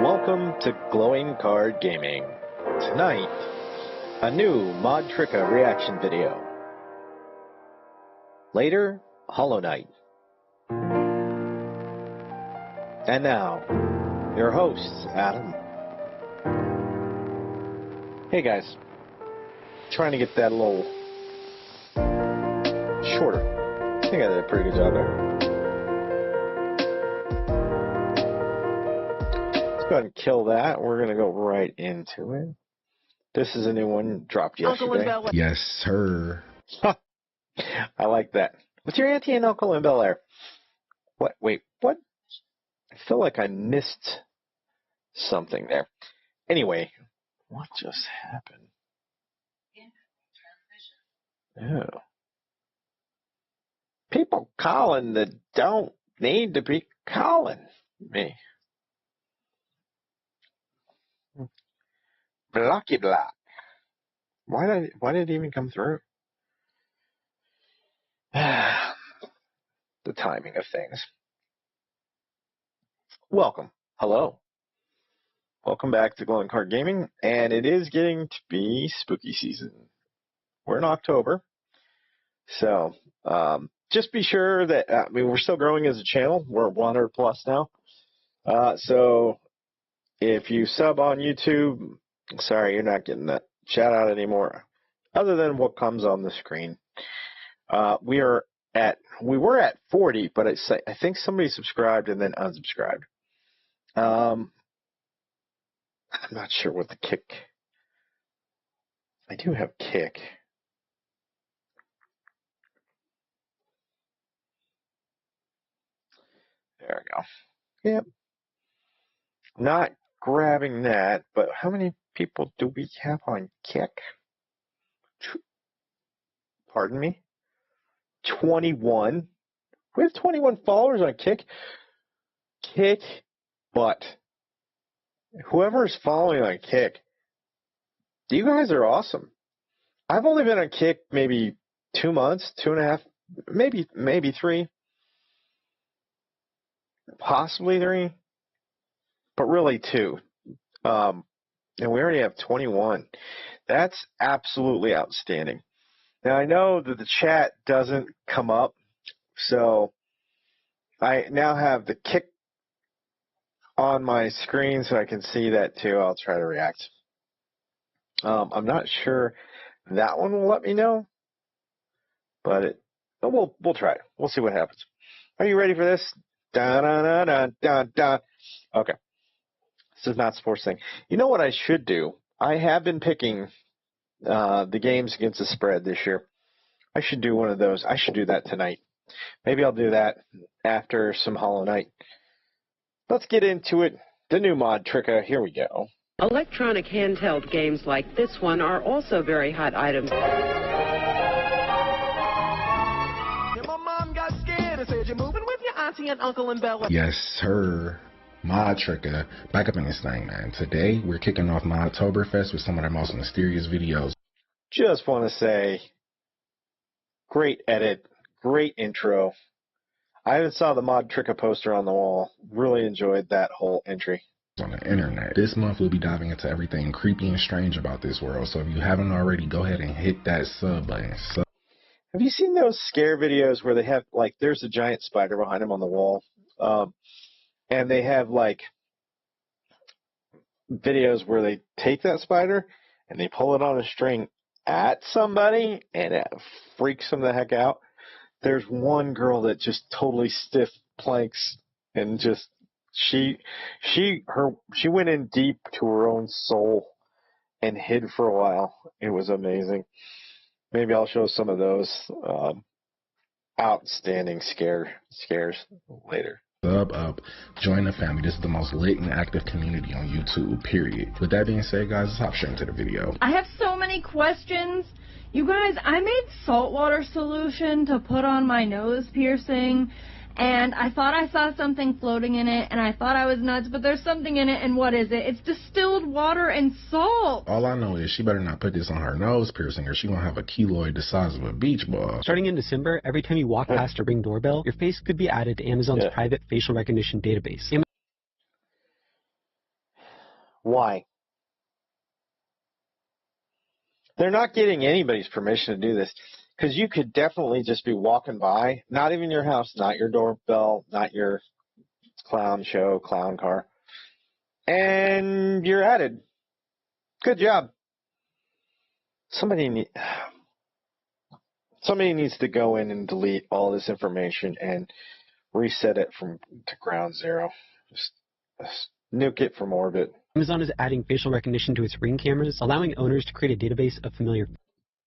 Welcome to Glowing Card Gaming. Tonight, a new Modtricca reaction video. Later, Hollow Knight. And now, your hosts, Adam. Hey guys, trying to get that a little shorter. I think I did a pretty good job there. Go ahead and kill that. We're going to go right into it. This is a new one dropped yesterday. Yes, sir. I like that. What's your auntie and uncle in Bel Air? What? Wait, what? I feel like I missed something there. Anyway, what just happened? Oh. People calling that don't need to be calling me. Blocky block. Why did it even come through? The timing of things. Welcome. Hello. Welcome back to Glowing Card Gaming, and it is getting to be spooky season. We're in October, so just be sure that we're still growing as a channel. We're 100 plus now. So if you sub on YouTube, sorry, you're not getting that shout out anymore, other than what comes on the screen. We were at 40, but I think somebody subscribed and then unsubscribed. I'm not sure what the kick. I do have kick. There we go. Yep. Not grabbing that, but how many people do we have on kick? Pardon me? 21. We have 21 followers on kick. Kick butt. Whoever is following on kick, you guys are awesome. I've only been on kick maybe 2 months, 2.5, maybe 3. Possibly 3. But really 2. And we already have 21. That's absolutely outstanding. Now, I know that the chat doesn't come up, so I now have the kick on my screen so I can see that too. I'll try to react. I'm not sure that one will let me know, but we'll try it. We'll see what happens. Are you ready for this? Da da da da da da. Okay. This is not a sports thing. You know what I should do? I have been picking the games against the spread this year. I should do one of those. I should do that tonight. Maybe I'll do that after some Hollow Knight. Let's get into it. The new Modtricca. Here we go. Electronic handheld games like this one are also very hot items. My mom got scared and said, "You're moving with your auntie and uncle and Bella." Yes, sir. Modtricca. Back up in this thing, man. Today, we're kicking off Modtoberfest with some of their most mysterious videos. Just want to say, great edit, great intro. I even saw the Modtricca poster on the wall. Really enjoyed that whole entry. On the internet. This month, we'll be diving into everything creepy and strange about this world. So if you haven't already, go ahead and hit that sub button. Have you seen those scare videos where they have, like, there's a giant spider behind them on the wall? And they have, like, videos where they take that spider and they pull it on a string at somebody and it freaks them the heck out. There's one girl that just totally stiff planks and just she went in deep to her own soul and hid for a while. It was amazing. Maybe I'll show some of those outstanding scares later. Sub up, join the family. This is the most lit and active community on YouTube, period. With that being said, guys, let's hop straight into the video. I have so many questions. You guys, I made saltwater solution to put on my nose piercing, and I thought I saw something floating in it, and I thought I was nuts, but there's something in it, and what is it? It's distilled water and salt. All I know is she better not put this on her nose piercing or she gonna have a keloid the size of a beach ball. Starting in December, every time you walk past a Ring doorbell, your face could be added to Amazon's private facial recognition database. Why? They're not getting anybody's permission to do this, because you could definitely just be walking by, not even your house, not your doorbell, not your clown show, clown car, and you're added. Good job. Somebody needs to go in and delete all this information and reset it to ground zero. Just nuke it from orbit. Amazon is adding facial recognition to its Ring cameras, allowing owners to create a database of familiar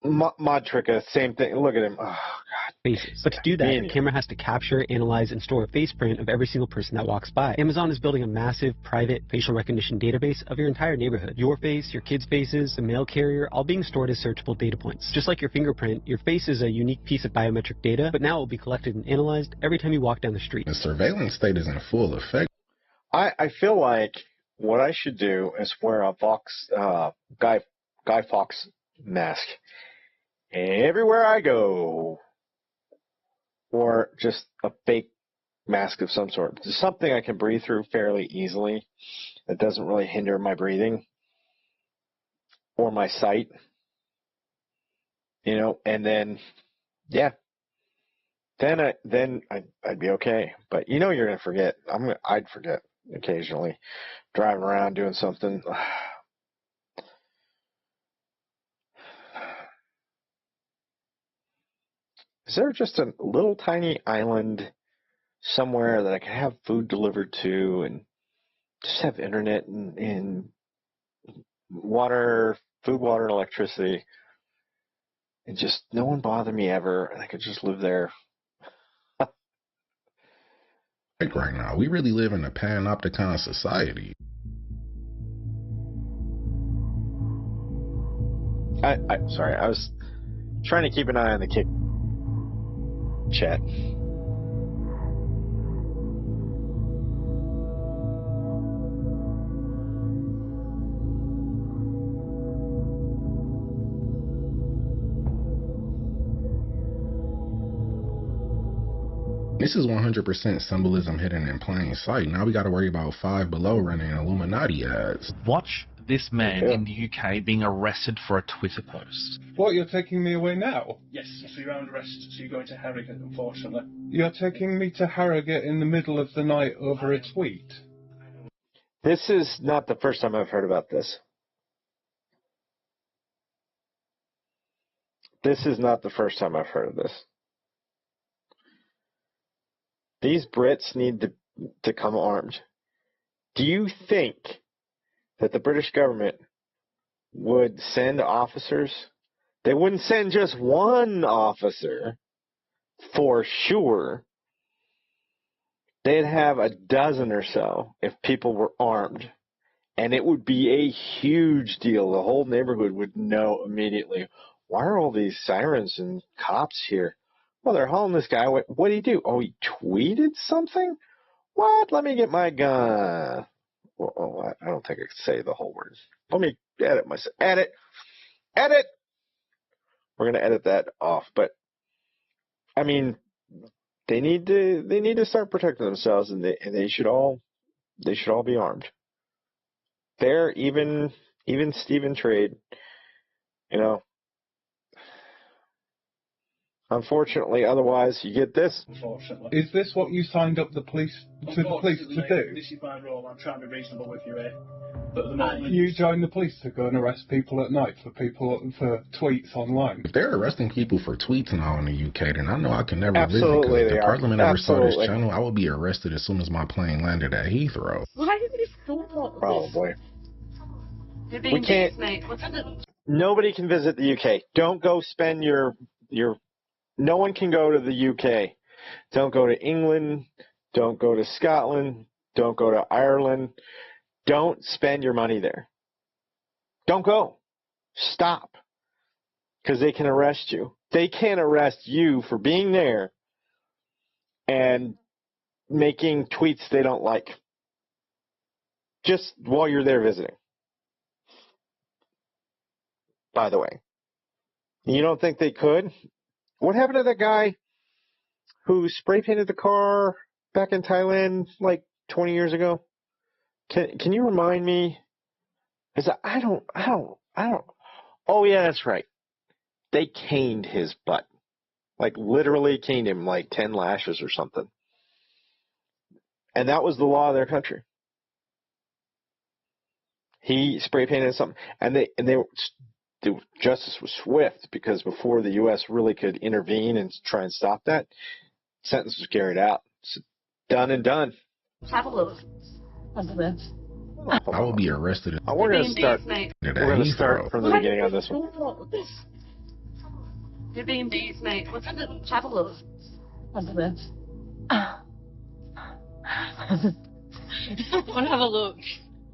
Modtricca, same thing. Look at him. Oh, God. faces. But to do that, the camera has to capture, analyze, and store a face print of every single person that walks by. Amazon is building a massive private facial recognition database of your entire neighborhood. Your face, your kids' faces, the mail carrier, all being stored as searchable data points. Just like your fingerprint, your face is a unique piece of biometric data, but now it will be collected and analyzed every time you walk down the street. The surveillance state is in full effect. I feel like what I should do is wear a Guy Fawkes mask everywhere I go, or just a fake mask of some sort. Just something I can breathe through fairly easily that doesn't really hinder my breathing or my sight, you know, and then, yeah, then I'd be okay. But you know you're going to forget. I'd forget occasionally driving around doing something. Is there just a little tiny island somewhere that I could have food delivered to and just have internet and water, food, water, and electricity, and just no one bother me ever, and I could just live there? Like right now, we really live in a panopticon society. Sorry, I was trying to keep an eye on the kick chat. This is 100% symbolism hidden in plain sight. Now we got to worry about Five Below running Illuminati ads. Watch this man in the UK being arrested for a Twitter post. What, you're taking me away now? Yes, so you're under arrest, so you're going to Harrogate, unfortunately. You're taking me to Harrogate in the middle of the night over a tweet? This is not the first time I've heard about this. This is not the first time I've heard of this. These Brits need to come armed. Do you think that the British government would send officers? They wouldn't send just one officer, for sure. They'd have a dozen or so if people were armed. And it would be a huge deal. The whole neighborhood would know immediately, why are all these sirens and cops here? Well, they're hauling this guy. What did he do? Oh, he tweeted something? What? Let me get my gun. Well, I don't think I could say the whole word. Let me edit myself. Edit. We're going to edit that off. But, I mean, they need to start protecting themselves, and they should all be armed. There, even Stephen Trade, you know. Unfortunately, otherwise, you get this. Unfortunately. Is this what you signed up the police to do? This is my role. I'm trying to be reasonable with you here. But at the moment, You join the police to go and arrest people at night for tweets online? If they're arresting people for tweets now in the UK, then I know I can never Absolutely visit. Because if they the are. Parliament ever saw this Absolutely. channel, I would be arrested as soon as my plane landed at Heathrow. Why did this thought? Probably. You're being We can't- mate. What's in it? Nobody can visit the UK. Don't go spend your. No one can go to the UK. Don't go to England. Don't go to Scotland. Don't go to Ireland. Don't spend your money there. Don't go. Stop. Because they can arrest you. They can arrest you for being there and making tweets they don't like. Just while you're there visiting. By the way. You don't think they could? What happened to that guy who spray painted the car back in Thailand like 20 years ago? Can you remind me? Because I don't. Oh yeah, that's right. They caned his butt, like literally caned him like 10 lashes or something, and that was the law of their country. He spray painted something, and the justice was swift because before the U.S. really could intervene and try and stop that, sentence was carried out. It's done and done. Have a look. I will be arrested. We're going to start. Mate. We're going to start from the beginning on this one. You're being bees, mate. What's in it? Have a look. What's this? Want to have a look?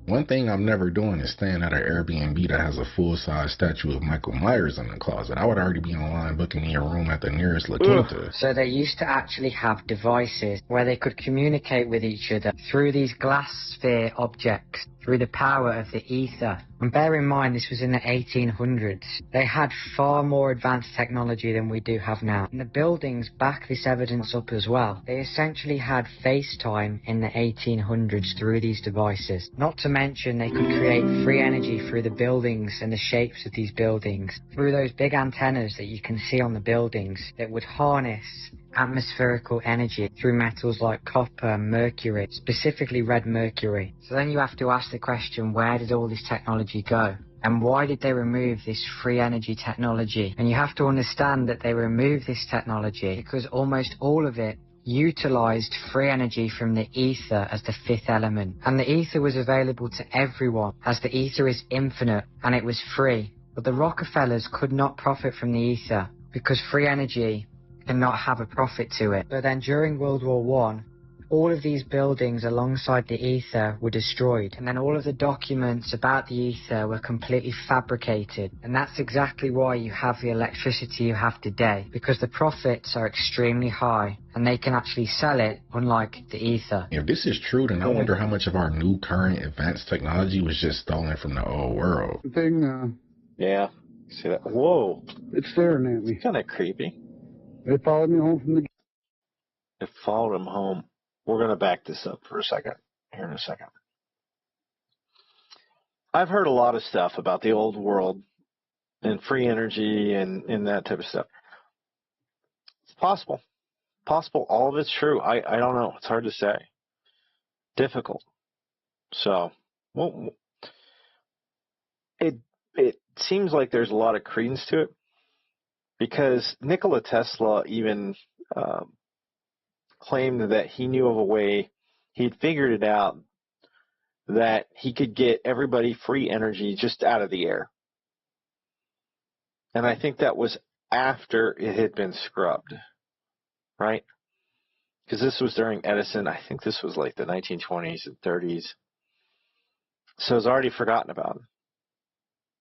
One thing I'm never doing is staying at an Airbnb that has a full-size statue of Michael Myers in the closet. I would already be online booking me a room at the nearest La Quinta. So they used to actually have devices where they could communicate with each other through these glass sphere objects. through the power of the ether. And bear in mind, this was in the 1800s. They had far more advanced technology than we do have now. And the buildings back this evidence up as well. They essentially had FaceTime in the 1800s through these devices. Not to mention they could create free energy through the buildings and the shapes of these buildings, through those big antennas that you can see on the buildings that would harness atmospherical energy through metals like copper and mercury, specifically red mercury. So then you have to ask the question, where did all this technology go? And why did they remove this free energy technology? And you have to understand that they removed this technology because almost all of it utilized free energy from the ether as the fifth element. And the ether was available to everyone, as the ether is infinite and it was free. But the Rockefellers could not profit from the ether because free energy cannot have a profit to it. So then during World War I, all of these buildings alongside the ether were destroyed, and then all of the documents about the ether were completely fabricated. And that's exactly why you have the electricity you have today, because the profits are extremely high and they can actually sell it, unlike the ether. If this is true, then I wonder how much of our new current advanced technology was just stolen from the old world. Yeah. See that? Whoa. It's staring at me. Kind of creepy. It followed me home from the... It followed him home. We're going to back this up for a second. Here in a second. I've heard a lot of stuff about the old world and free energy and that type of stuff. It's possible. Possible all of it's true. I don't know. It's hard to say. Difficult. So, well, it seems like there's a lot of credence to it, because Nikola Tesla even claimed that he knew of a way, he'd figured it out, that he could get everybody free energy just out of the air. And I think that was after it had been scrubbed, right? Because this was during Edison. I think this was like the 1920s and 30s. So it's already forgotten about.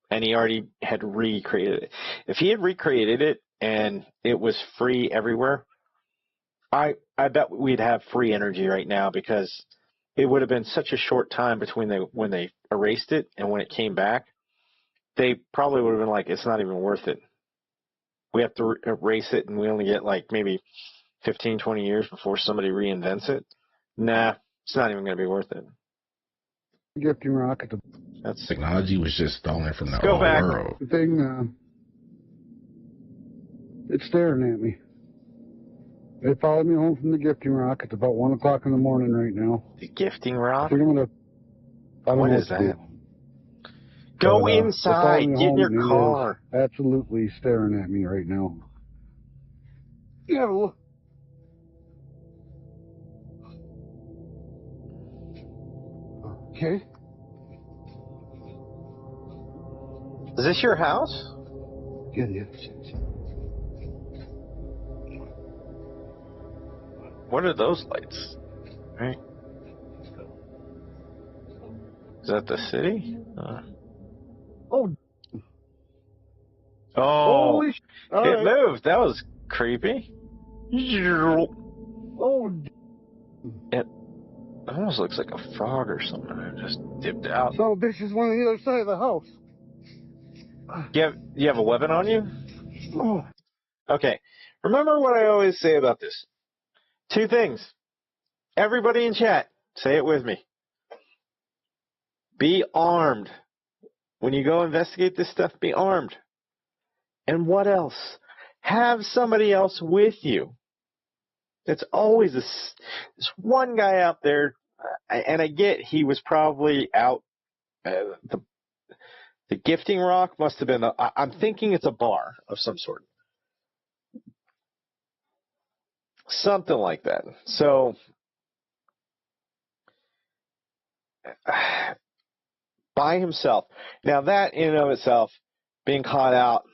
And he already had recreated it. If he had recreated it and it was free everywhere, I bet we'd have free energy right now, because it would have been such a short time between when they erased it and when it came back. They probably would have been like, it's not even worth it. We have to erase it, and we only get like maybe 15, 20 years before somebody reinvents it. Nah, it's not even going to be worth it. Gifting rocket. That's technology was just stolen from the Go old back. world. The thing, it's staring at me. It followed me home from the gifting rock. It's about 1 o'clock in the morning right now. The gifting rock? I think I'm gonna... What is that? Go inside. Get in your car. Absolutely staring at me right now. Yeah, look. Okay. Is this your house? Yeah, yeah. What are those lights? Right. Is that the city? Oh. Oh. Holy It moved. That was creepy. Oh. It almost looks like a frog or something. It just dipped out. Some bitch is one on the other side of the house. You have a weapon on you? Oh. Okay. Remember what I always say about this. 2 things. Everybody in chat, say it with me. Be armed. When you go investigate this stuff, be armed. And what else? Have somebody else with you. It's always this one guy out there, and I get he was probably out. The gifting rock must have been, I'm thinking it's a bar of some sort. Something like that. So, by himself. Now that in and of itself, being caught out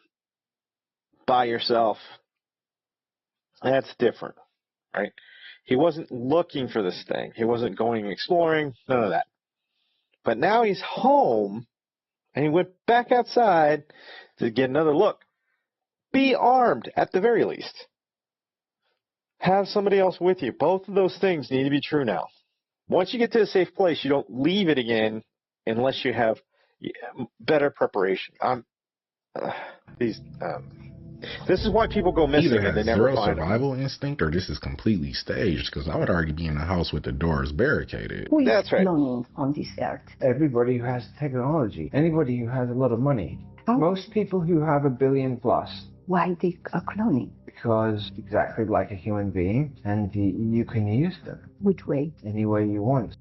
by yourself, that's different, right? He wasn't looking for this thing. He wasn't going exploring, none of that. But now he's home, and he went back outside to get another look. Be armed, at the very least. Have somebody else with you. Both of those things need to be true now. Once you get to a safe place, you don't leave it again unless you have better preparation. This is why people go missing Either and they has never zero find them. survival instinct or this is completely staged, because I would already be in the house with the doors barricaded. Who is That's right. cloning on this earth? Everybody who has technology. Anybody who has a lot of money. How? Most people who have $1 billion plus. Why they are cloning? Because exactly like a human being, and you can use them. Which way? Any way you want.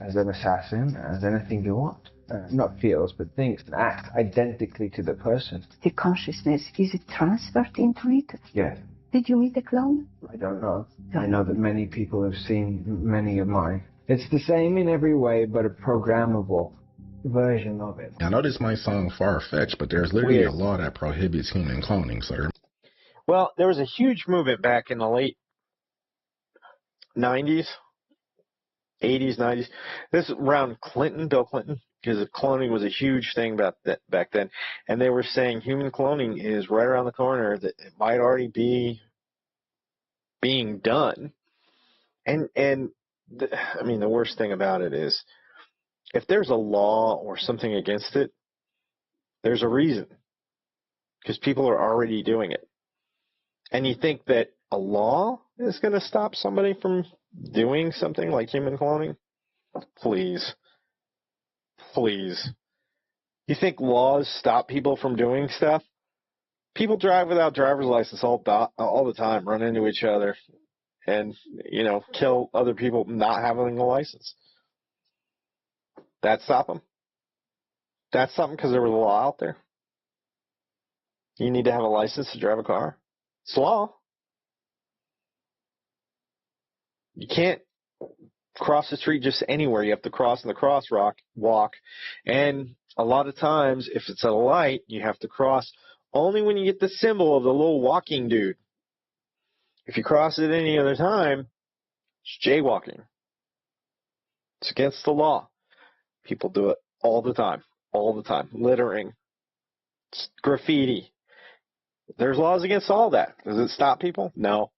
As an assassin, as anything you want. Not feels, but thinks and acts identically to the person. The consciousness, is it transferred into it? Yes. Did you meet a clone? I don't know. I know that many people have seen many of mine. It's the same in every way, but a programmable version of it. I know this might sound far-fetched, but there's literally a law that prohibits human cloning, sir. Well, there was a huge movement back in the late 90s, 80s, 90s. This is around Clinton, Bill Clinton, because cloning was a huge thing back then. And they were saying human cloning is right around the corner, that it might already be being done. And I mean, the worst thing about it is, if there's a law or something against it, there's a reason. Because people are already doing it. And you think that a law is going to stop somebody from doing something like human cloning? Please. Please. You think laws stop people from doing stuff? People drive without driver's license all the time, run into each other, and, kill other people not having a license. That stop them? That's something because there was a law out there? You need to have a license to drive a car? It's law. You can't cross the street just anywhere. You have to cross in the crosswalk. And a lot of times, if it's at a light, you have to cross only when you get the symbol of the little walking dude. If you cross it any other time, it's jaywalking. It's against the law. People do it all the time. Littering. Graffiti. There's laws against all that. Does it stop people? No.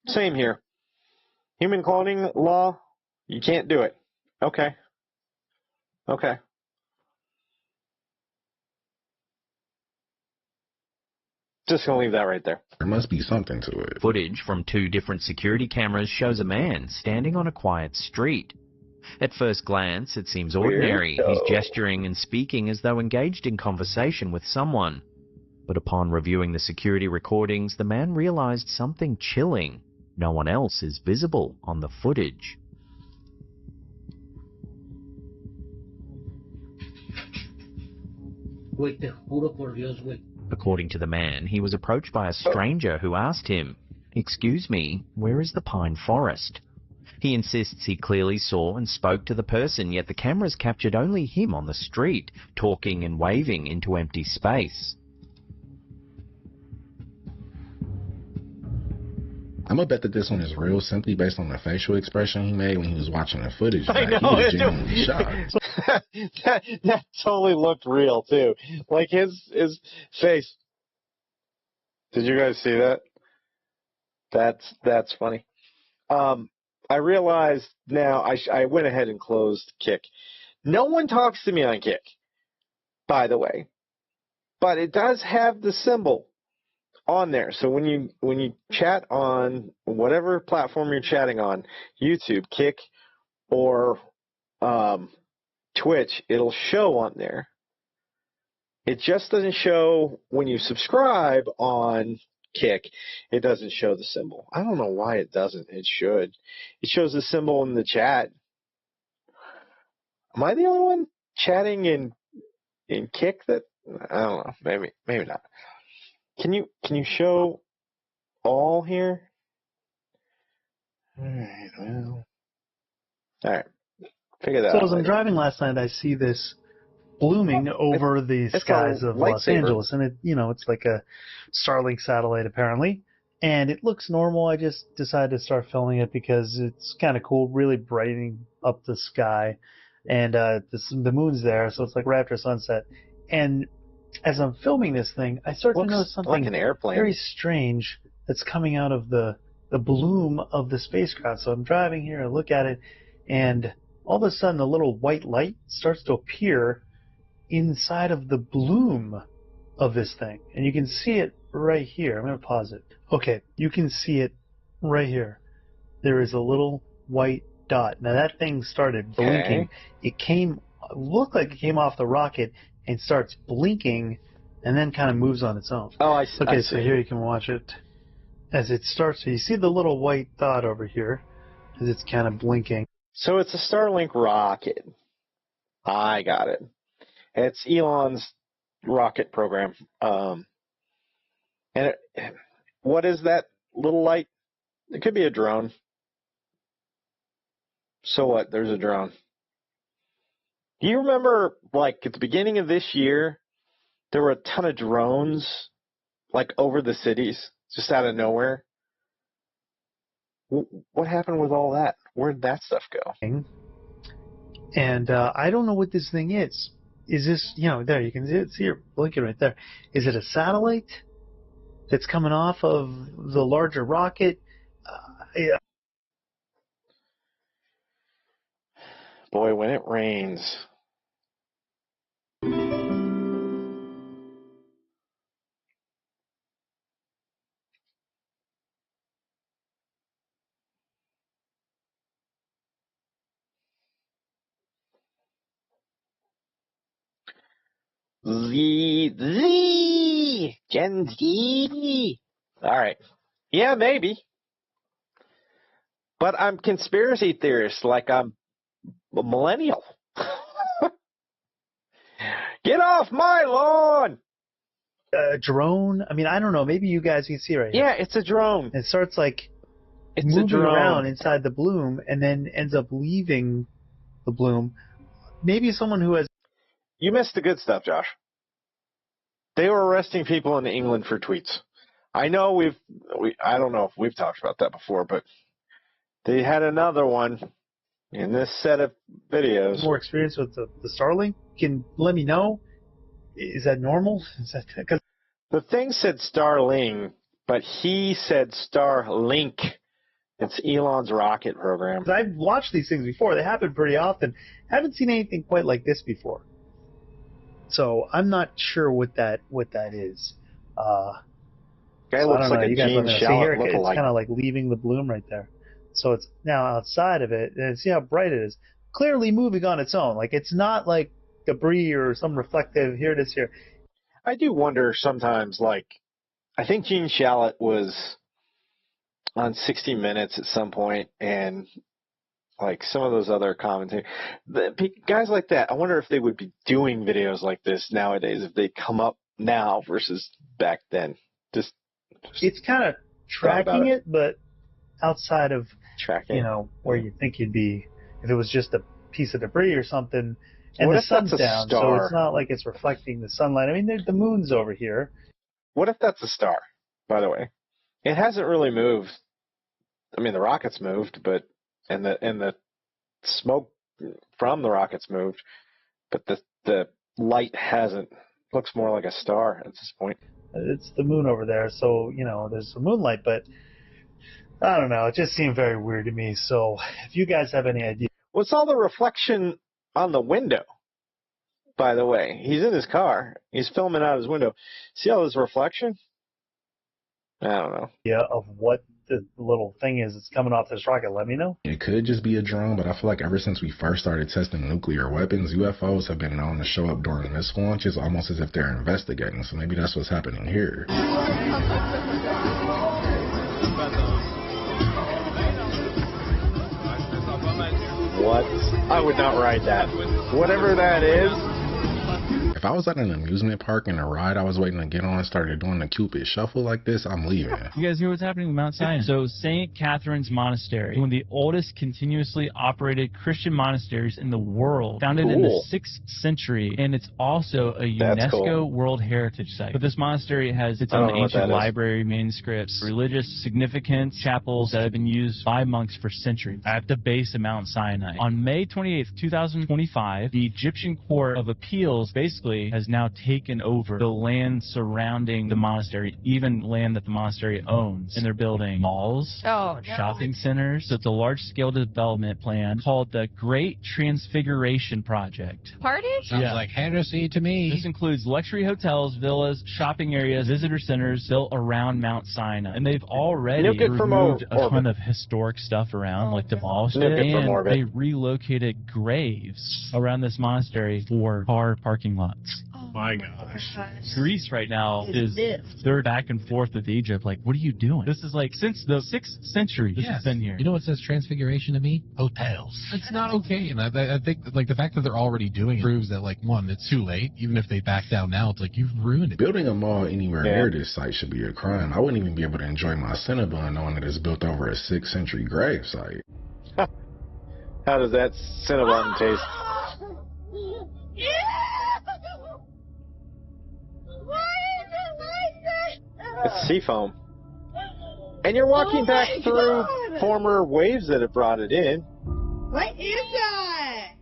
Same here. Human cloning law, you can't do it. Okay. Just going to leave that right there. There must be something to it. Footage from 2 different security cameras shows a man standing on a quiet street. At first glance, it seems ordinary. He's gesturing and speaking as though engaged in conversation with someone. But upon reviewing the security recordings, the man realized something chilling. No one else is visible on the footage. According to the man, he was approached by a stranger who asked him, "Excuse me, where is the pine forest?" He insists he clearly saw and spoke to the person, yet the cameras captured only him on the street, talking and waving into empty space. I'm gonna bet that this one is real simply based on the facial expression he made when he was watching the footage. I know, he was genuinely shocked. that totally looked real too. Like his face. Did you guys see that? That's funny. I realized now I went ahead and closed Kick. No one talks to me on Kick, by the way, but it does have the symbol on there. So when you chat on whatever platform you're chatting on, YouTube, Kick, or Twitch, it'll show on there. It just doesn't show when you subscribe on Kick. It doesn't show the symbol. I don't know why it doesn't. It should. It shows the symbol in the chat. Am I the only one chatting in Kick that? I don't know. Maybe not. Can you show all here? All right. Well. All right. Figure that out. So as I'm driving last night, I see this blooming over the skies of Los Angeles, and it's like a Starlink satellite apparently, and it looks normal. I just decided to start filming it because it's kind of cool, really brightening up the sky, and the moon's there, so it's like right after sunset. And as I'm filming this thing, I start to notice something like an airplane. Very strange that's coming out of the bloom of the spacecraft. So I'm driving here, I look at it, and all of a sudden a little white light starts to appear inside of the bloom of this thing. And you can see it right here. I'm going to pause it. Okay, you can see it right here. There is a little white dot. Now that thing started blinking. It looked like it came off the rocket and starts blinking and then kind of moves on its own. Oh, I see. Okay, so here you can watch it as it starts. So you see the little white dot over here as it's kind of blinking. So it's a Starlink rocket. I got it. It's Elon's rocket program. What is that little light? It could be a drone. So what? There's a drone. Do you remember, like, at the beginning of this year, there were a ton of drones, like, over the cities, just out of nowhere? What happened with all that? Where'd that stuff go? And I don't know what this thing is. Is this, there, you can see it blinking right there. Is it a satellite that's coming off of the larger rocket? Yeah. Boy, when it rains. Gen Z. All right. Yeah, maybe. But I'm conspiracy theorist, like I'm a millennial. Get off my lawn! A drone? I mean, I don't know. Maybe you guys can see right here. Yeah, it's a drone. It starts moving around inside the bloom and then ends up leaving the bloom. Maybe someone who has... You missed the good stuff, Josh. They were arresting people in England for tweets. I know I don't know if we've talked about that before, but they had another one in this set of videos. More experience with the Starlink? Can let me know. Is that normal? Is that cause... The thing said Starlink, but he said Starlink. It's Elon's rocket program. I've watched these things before. They happen pretty often. Haven't seen anything quite like this before. So I'm not sure what that is. Guy looks like a Gene Shalit lookalike. It's kind of like leaving the bloom right there. So it's now outside of it, and see how bright it is. Clearly moving on its own. Like, it's not like debris or some reflective, here it is here. I do wonder sometimes, like, I think Gene Shalit was on 60 Minutes at some point, and like some of those other commentators, guys like that, I wonder if they would be doing videos like this nowadays, if they come up now versus back then. Just it's kind of tracking it, but outside of tracking, where you think you'd be if it was just a piece of debris or something. And what the if sun's that's a down, star? so it's not like it's reflecting the sunlight. I mean, the moon's over here. What if that's a star, by the way? It hasn't really moved. I mean, the rocket's moved, but and the smoke from the rocket's moved, but the light hasn't. Looks more like a star at this point. It's the moon over there, so there's some moonlight, but I don't know. It just seemed very weird to me. So if you guys have any idea, what's all the reflection on the window? By the way, he's in his car. He's filming out his window. See all this reflection? I don't know. Yeah, of what the little thing is that's coming off this rocket. Let me know. It could just be a drone, but I feel like ever since we first started testing nuclear weapons, UFOs have been known to show up during missile launches almost as if they're investigating. So maybe that's what's happening here. What? I would not ride that. Whatever that is. If I was at an amusement park and a ride I was waiting to get on started doing the Cupid shuffle like this, I'm leaving. You guys hear what's happening with Mount Sinai? So St. Catherine's Monastery, one of the oldest continuously operated Christian monasteries in the world, founded in the 6th century, and it's also a UNESCO World Heritage Site. But this monastery has its own ancient library, manuscripts, religious significance, chapels that have been used by monks for centuries at the base of Mount Sinai. On May 28th, 2025, the Egyptian Court of Appeals basically literally has now taken over the land surrounding the monastery, even land that the monastery owns. And they're building malls, shopping centers. So it's a large-scale development plan called the Great Transfiguration Project. Party? Sounds like heresy to me. This includes luxury hotels, villas, shopping areas, visitor centers built around Mount Sinai. And they've already removed a ton of historic stuff around, like demolished it, and they relocated graves around this monastery for car parking lots. My gosh. Greece right now is they're back and forth with Egypt. Like, what are you doing? This is like since the 6th century. This has been here. You know what says transfiguration to me? Hotels. It's not okay, and I think like the fact that they're already doing it proves that like one, it's too late. Even if they back down now, it's like you've ruined it. Building a mall anywhere near this site should be a crime. I wouldn't even be able to enjoy my Cinnabon knowing that it's built over a 6th century grave site. How does that Cinnabon taste? It's seafoam. And you're walking back through former waves that have brought it in. What is that?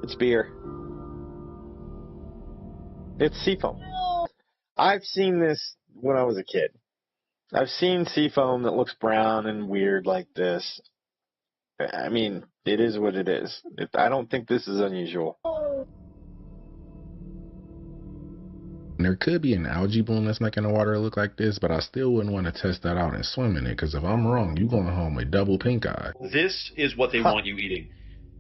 It's beer. It's seafoam. I've seen this when I was a kid. I've seen seafoam that looks brown and weird like this. I mean, it is what it is. I don't think this is unusual. There could be an algae bloom that's making the water look like this, but I still wouldn't want to test that out and swim in it, because if I'm wrong, you going home with double pink eye. This is what they want you eating.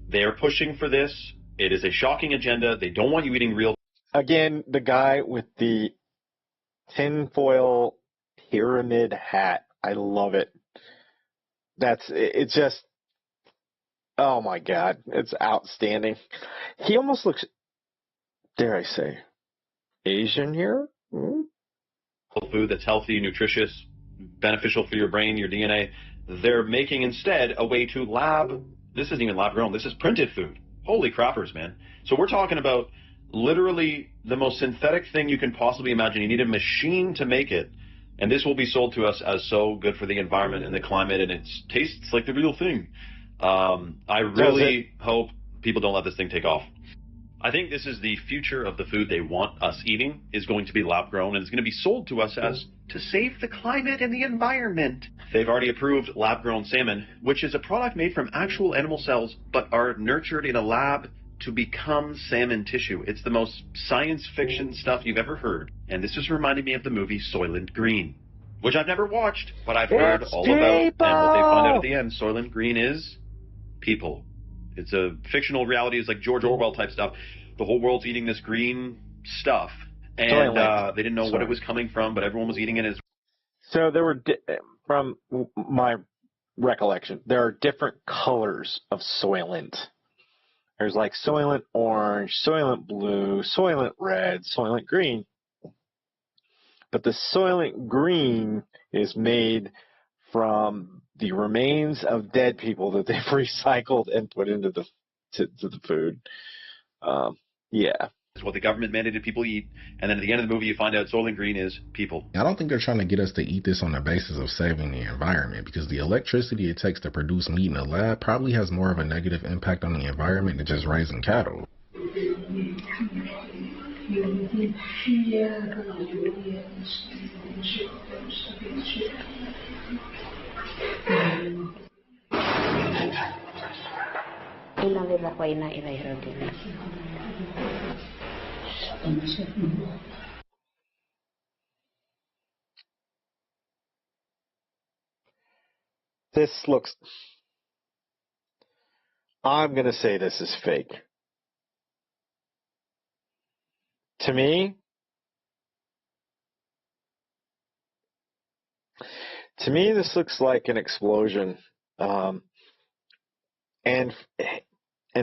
They are pushing for this. It is a shocking agenda. They don't want you eating real. Again, the guy with the tinfoil pyramid hat. I love it. It's just, oh my God, it's outstanding. He almost looks, dare I say, Asian here? Food that's healthy, nutritious, beneficial for your brain, your DNA. They're making instead a way to this isn't even lab grown, this is printed food. Holy crappers, man. So we're talking about literally the most synthetic thing you can possibly imagine. You need a machine to make it, and this will be sold to us as so good for the environment and the climate, and it tastes like the real thing. I really hope people don't let this thing take off. I think this is the future of the food they want us eating is going to be lab grown, and it's going to be sold to us as to save the climate and the environment. They've already approved lab grown salmon, which is a product made from actual animal cells but are nurtured in a lab to become salmon tissue. It's the most science fiction stuff you've ever heard, and this is reminding me of the movie Soylent Green, which I've never watched, but I've heard all about. And what they find out at the end, Soylent Green is people. It's a fictional reality. It's like George Orwell type stuff. The whole world's eating this green stuff, and they didn't know what it was coming from, but everyone was eating it as. So there were, from my recollection, there are different colors of Soylent. There's like Soylent Orange, Soylent Blue, Soylent Red, Soylent Green. But the Soylent Green is made from the remains of dead people that they've recycled and put into the food. Yeah. It's what the government mandated people eat, and then at the end of the movie you find out Soylent Green is people. I don't think they're trying to get us to eat this on the basis of saving the environment, because the electricity it takes to produce meat in a lab probably has more of a negative impact on the environment than just raising cattle. This looks, I'm going to say this is fake. To me, this looks like an explosion. And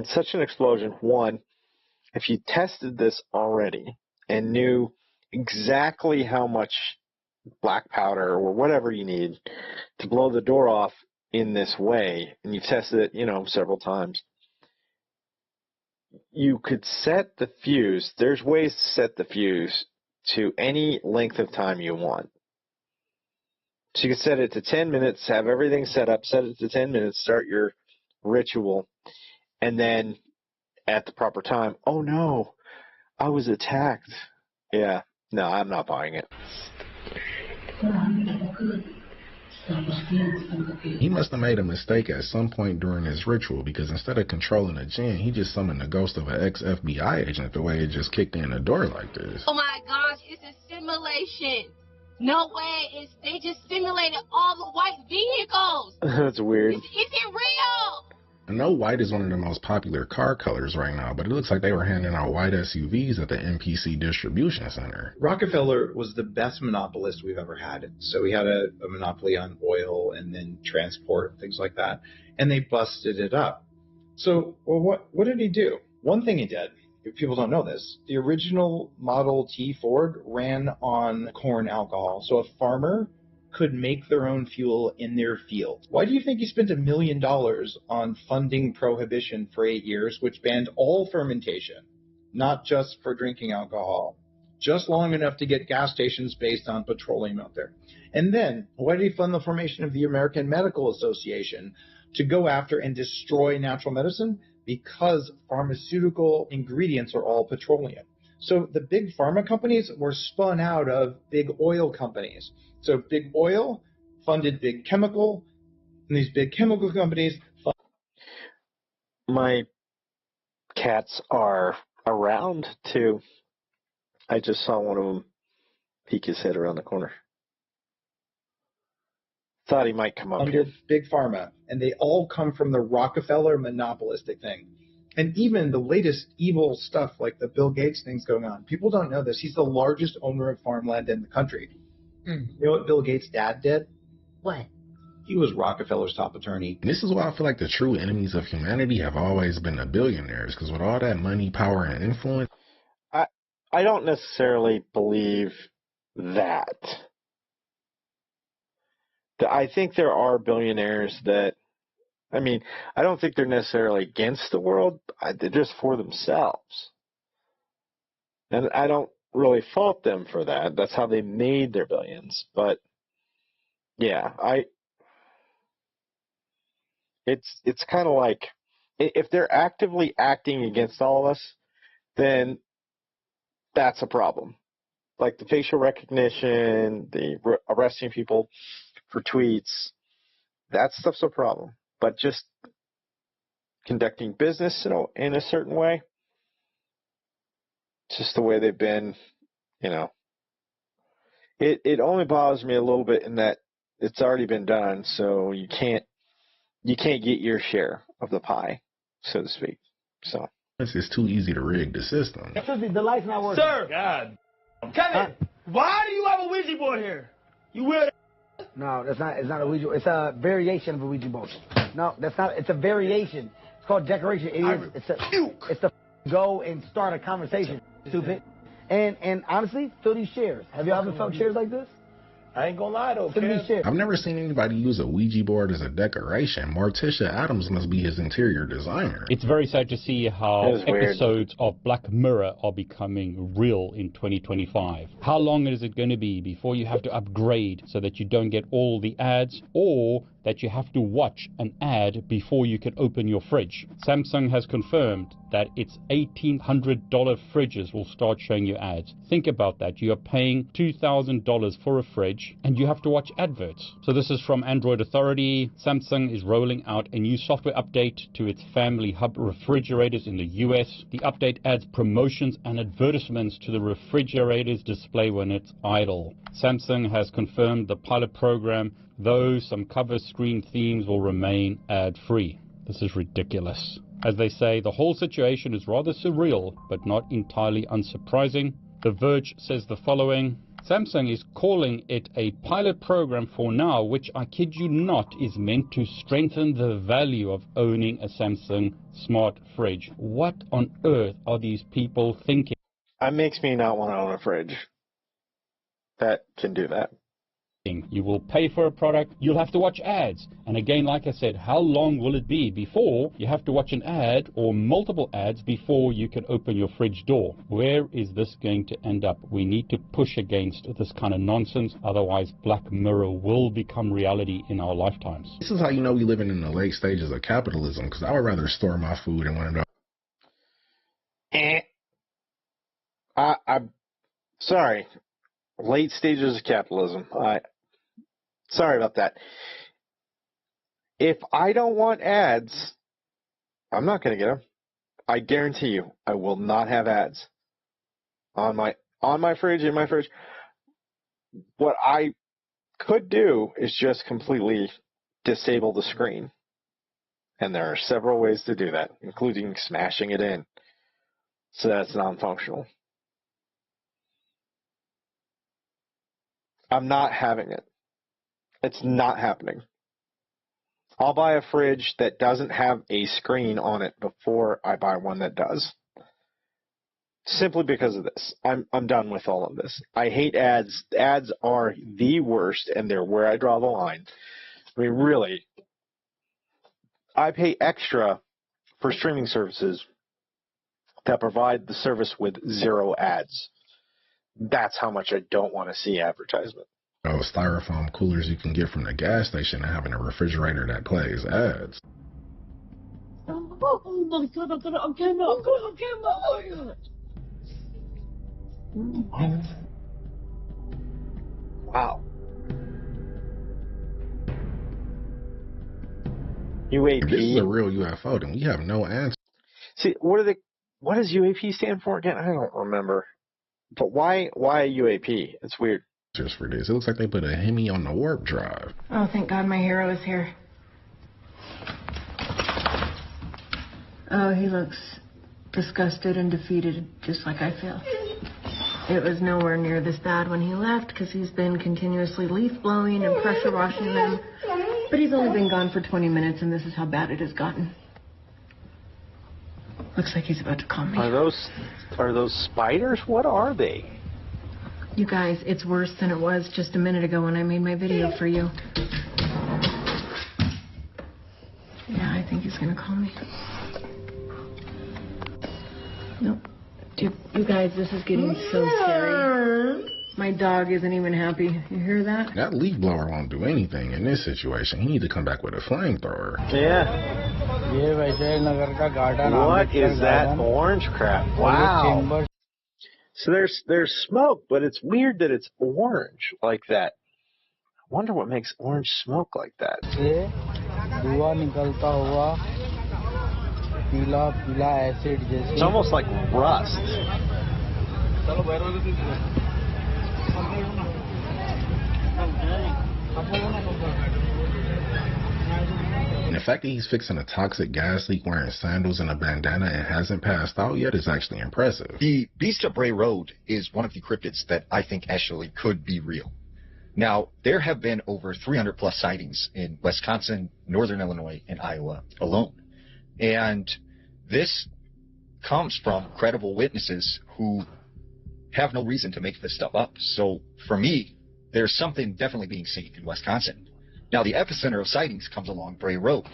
such an explosion, one, if you tested this already and knew exactly how much black powder or whatever you need to blow the door off in this way, and you've tested it, several times, you could set the fuse. There's ways to set the fuse to any length of time you want. So you can set it to 10 minutes, have everything set up, set it to 10 minutes, start your ritual, and then at the proper time, oh no, I was attacked. Yeah. No, I'm not buying it. He must have made a mistake at some point during his ritual, because instead of controlling a jinn, he just summoned the ghost of an ex-FBI agent the way it just kicked in the door like this. Oh my gosh, it's a simulation. No way, they just simulated all the white vehicles. That's weird. Is it real? I know white is one of the most popular car colors right now, but it looks like they were handing out white SUVs at the NPC distribution center. Rockefeller was the best monopolist we've ever had. So he had a monopoly on oil and then transport, things like that. And they busted it up. So, well, what did he do? One thing he did, if people don't know this, the original Model T Ford ran on corn alcohol. So a farmer could make their own fuel in their field. Why do you think he spent $1 million on funding prohibition for 8 years, which banned all fermentation, not just for drinking alcohol, just long enough to get gas stations based on petroleum out there? And then, why did he fund the formation of the American Medical Association to go after and destroy natural medicine? Because pharmaceutical ingredients are all petroleum. So the big pharma companies were spun out of big oil companies. So big oil funded big chemical, and these big chemical companies My cats are around too. I just saw one of them peek his head around the corner. Thought he might come up under here. big pharma, and they all come from the Rockefeller monopolistic thing. And even the latest evil stuff like the Bill Gates thing's going on. People don't know this. He's the largest owner of farmland in the country. You know what Bill Gates' dad did? What? He was Rockefeller's top attorney. This is why I feel like the true enemies of humanity have always been the billionaires, because with all that money, power, and influence... I don't necessarily believe that. I think there are billionaires that, I mean, I don't think they're necessarily against the world. They're just for themselves. And I don't really fault them for that. That's how they made their billions. But yeah, it's kind of like, if they're actively acting against all of us, then that's a problem. Like the facial recognition, the arresting people for tweets, that stuff's a problem. But just conducting business in a certain way, it's just the way they've been, you know. It only bothers me a little bit in that it's already been done, so you can't get your share of the pie, so to speak. So it's too easy to rig the system. The light's not working. Sir! God. Kevin, why do you have a Ouija board here? You weird. No, that's not. It's not a Ouija. It's a variation of a Ouija board. No, that's not. It's a variation. It's called decoration. It's to go and start a conversation. Stupid. And honestly, fill these chairs. Have you ever felt chairs like this? I ain't gonna lie though. I've never seen anybody use a Ouija board as a decoration. Morticia Adams must be his interior designer. It's very sad to see how episodes of Black Mirror are becoming real in 2025. How long is it going to be before you have to upgrade so that you don't get all the ads, or that you have to watch an ad before you can open your fridge? Samsung has confirmed that its $1,800 fridges will start showing you ads. Think about that. You are paying $2,000 for a fridge and you have to watch adverts. So this is from Android Authority. Samsung is rolling out a new software update to its Family Hub refrigerators in the US. The update adds promotions and advertisements to the refrigerator's display when it's idle. Samsung has confirmed the pilot program, though some cover screen themes will remain ad-free. This is ridiculous. As they say, the whole situation is rather surreal, but not entirely unsurprising. The Verge says the following: Samsung is calling it a pilot program for now, which, I kid you not, is meant to strengthen the value of owning a Samsung smart fridge. What on earth are these people thinking? It makes me not want to own a fridge that can do that. You will pay for a product, you'll have to watch ads. And again, like I said, how long will it be before you have to watch an ad or multiple ads before you can open your fridge door? Where is this going to end up? We need to push against this kind of nonsense, otherwise Black Mirror will become reality in our lifetimes. This is how you know we're living in the late stages of capitalism, because I would rather store my food in one of those I'm sorry. Late stages of capitalism. Sorry about that. If I don't want ads, I'm not going to get them. I guarantee you, I will not have ads on my fridge, in my fridge. What I could do is just completely disable the screen. And there are several ways to do that, including smashing it in so that it's non-functional. I'm not having it. It's not happening. I'll buy a fridge that doesn't have a screen on it before I buy one that does. Simply because of this. I'm done with all of this. I hate ads. Ads are the worst, and they're where I draw the line. I mean, really, I pay extra for streaming services that provide the service with 0 ads. That's how much I don't want to see advertisement. Styrofoam coolers you can get from the gas station and having a refrigerator that plays ads. Oh my god, I'm on camera. Wow. UAP. If this is a real UFO, then we have no answer. See, what does UAP stand for again? I don't remember. But why UAP? It's weird. Just for this, it looks like they put a Hemi on the warp drive. Oh, thank God my hero is here. Oh, he looks disgusted and defeated, just like I feel. It was nowhere near this bad when he left, because he's been continuously leaf blowing and pressure washing them. But he's only been gone for 20 minutes, and this is how bad it has gotten. Looks like he's about to call me. Are those spiders? What are they? You guys, it's worse than it was just a minute ago when I made my video for you. Yeah, I think he's gonna call me. Nope. You guys, this is getting so scary. My dog isn't even happy. You hear that? That leaf blower won't do anything in this situation. He need to come back with a flamethrower. Yeah. What is that orange crap? Wow. So there's smoke, but it's weird that it's orange like that. I wonder what makes orange smoke like that. It's almost like rust. And the fact that he's fixing a toxic gas leak wearing sandals and a bandana and hasn't passed out yet is actually impressive. The Beast of Bray Road is one of the cryptids that I think actually could be real. Now, there have been over 300 plus sightings in Wisconsin, Northern Illinois, and Iowa alone. And this comes from credible witnesses who have no reason to make this stuff up. So for me, there's something definitely being seen in Wisconsin. Now, the epicenter of sightings comes along Bray Road.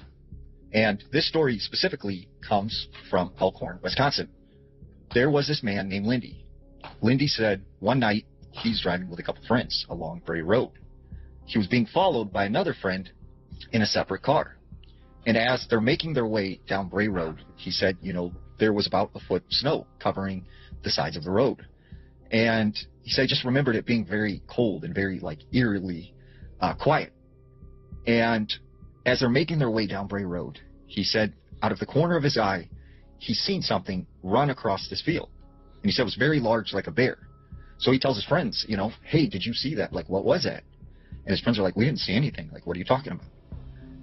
And this story specifically comes from Elkhorn, Wisconsin. There was this man named Lindy. Lindy said one night he's driving with a couple friends along Bray Road. He was being followed by another friend in a separate car. And as they're making their way down Bray Road, he said, there was about a foot of snow covering the sides of the road. And he said he just remembered it being very cold and very, eerily quiet. And as they're making their way down Bray Road, he said out of the corner of his eye, he's seen something run across this field. And he said it was very large, like a bear. So he tells his friends, hey, did you see that? What was that? And his friends are like, we didn't see anything. What are you talking about?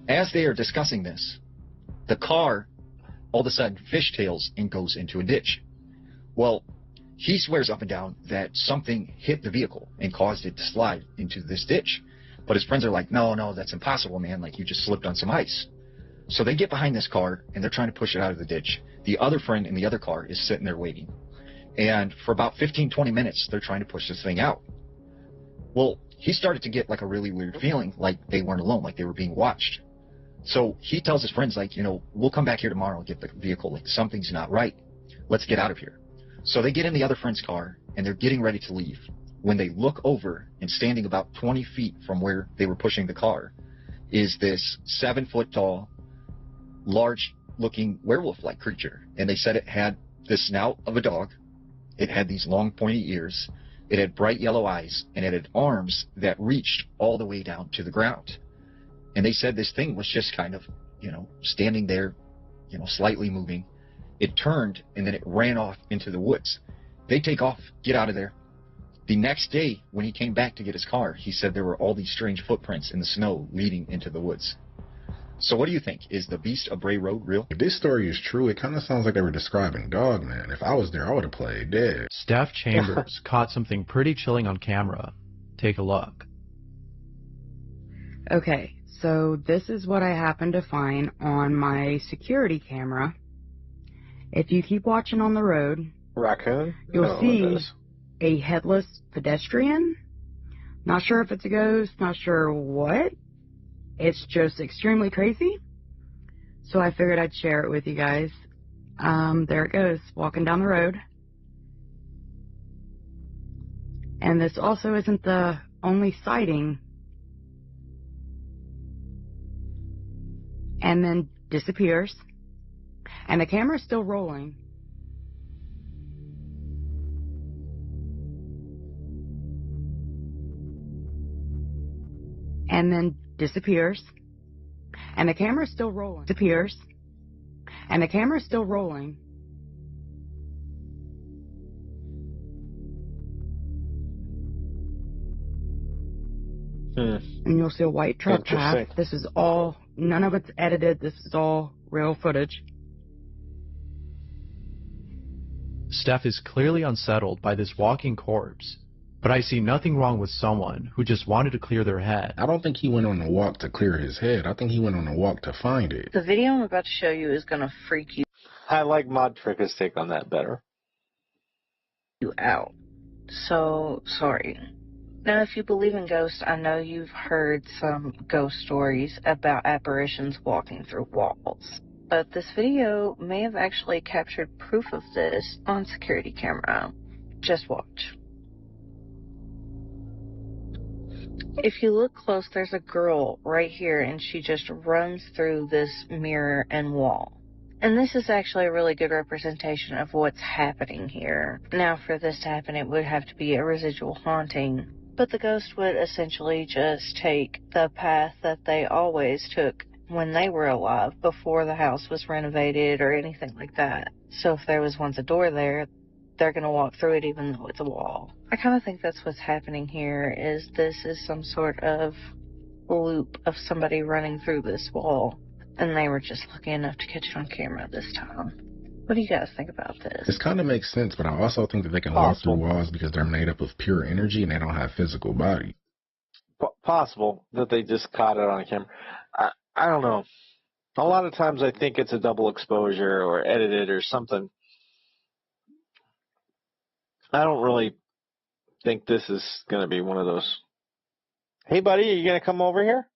As they are discussing this, the car all of a sudden fishtails and goes into a ditch. Well, he swears up and down that something hit the vehicle and caused it to slide into this ditch. But his friends are like, no, that's impossible, man. You just slipped on some ice. So they get behind this car, and they're trying to push it out of the ditch. The other friend in the other car is sitting there waiting. And for about 15, 20 minutes, they're trying to push this thing out. Well, he started to get a really weird feeling, like they weren't alone, like they were being watched. So he tells his friends, we'll come back here tomorrow and get the vehicle. Something's not right. Let's get out of here. So they get in the other friend's car, and they're getting ready to leave. When they look over, and standing about 20 feet from where they were pushing the car, is this 7-foot-tall, large-looking werewolf-like creature. And they said it had the snout of a dog, It had these long pointy ears. It had bright yellow eyes, and it had arms that reached all the way down to the ground. And they said this thing was just kind of, standing there, slightly moving. It turned, and then it ran off into the woods. They take off, get out of there. The next day, when he came back to get his car, he said there were all these strange footprints in the snow leading into the woods. So what do you think? Is the Beast of Bray Road real? If this story is true, it kind of sounds like they were describing Dogman. If I was there, I would have played dead. Steph Chambers caught something pretty chilling on camera. Take a look. Okay, so this is what I happened to find on my security camera. If you keep watching on the road, raccoon, you'll see a headless pedestrian. Not sure if it's a ghost, not sure what. It's just extremely crazy. So I figured I'd share it with you guys. There it goes, walking down the road. And this also isn't the only sighting. And then disappears. And the camera's still rolling. And then disappears. And the camera's still rolling. Disappears. And the camera's still rolling. And you'll see a white truck pass. This is all, none of it's edited. This is all real footage. Steph is clearly unsettled by this walking corpse, but I see nothing wrong with someone who just wanted to clear their head. I don't think he went on a walk to clear his head. I think he went on a walk to find it. The video I'm about to show you is going to freak you. I like Modtricca's take on that better. You out. So, sorry. Now, if you believe in ghosts, I know you've heard some ghost stories about apparitions walking through walls. But this video may have actually captured proof of this on security camera. Just watch. If you look close, there's a girl right here, and she just runs through this mirror and wall. And this is actually a really good representation of what's happening here. Now, for this to happen, it would have to be a residual haunting. But the ghost would essentially just take the path that they always took when they were alive, before the house was renovated or anything like that. So if there was once a door there, they're going to walk through it even though it's a wall. I kind of think that's what's happening here, is this is some sort of loop of somebody running through this wall, and they were just lucky enough to catch it on camera this time. What do you guys think about this? This kind of makes sense, but I also think that they can walk through walls because they're made up of pure energy and they don't have physical body. Possible that they just caught it on camera. I don't know. A lot of times I think it's a double exposure or edited or something. I don't really think this is going to be one of those. Hey, buddy, are you going to come over here?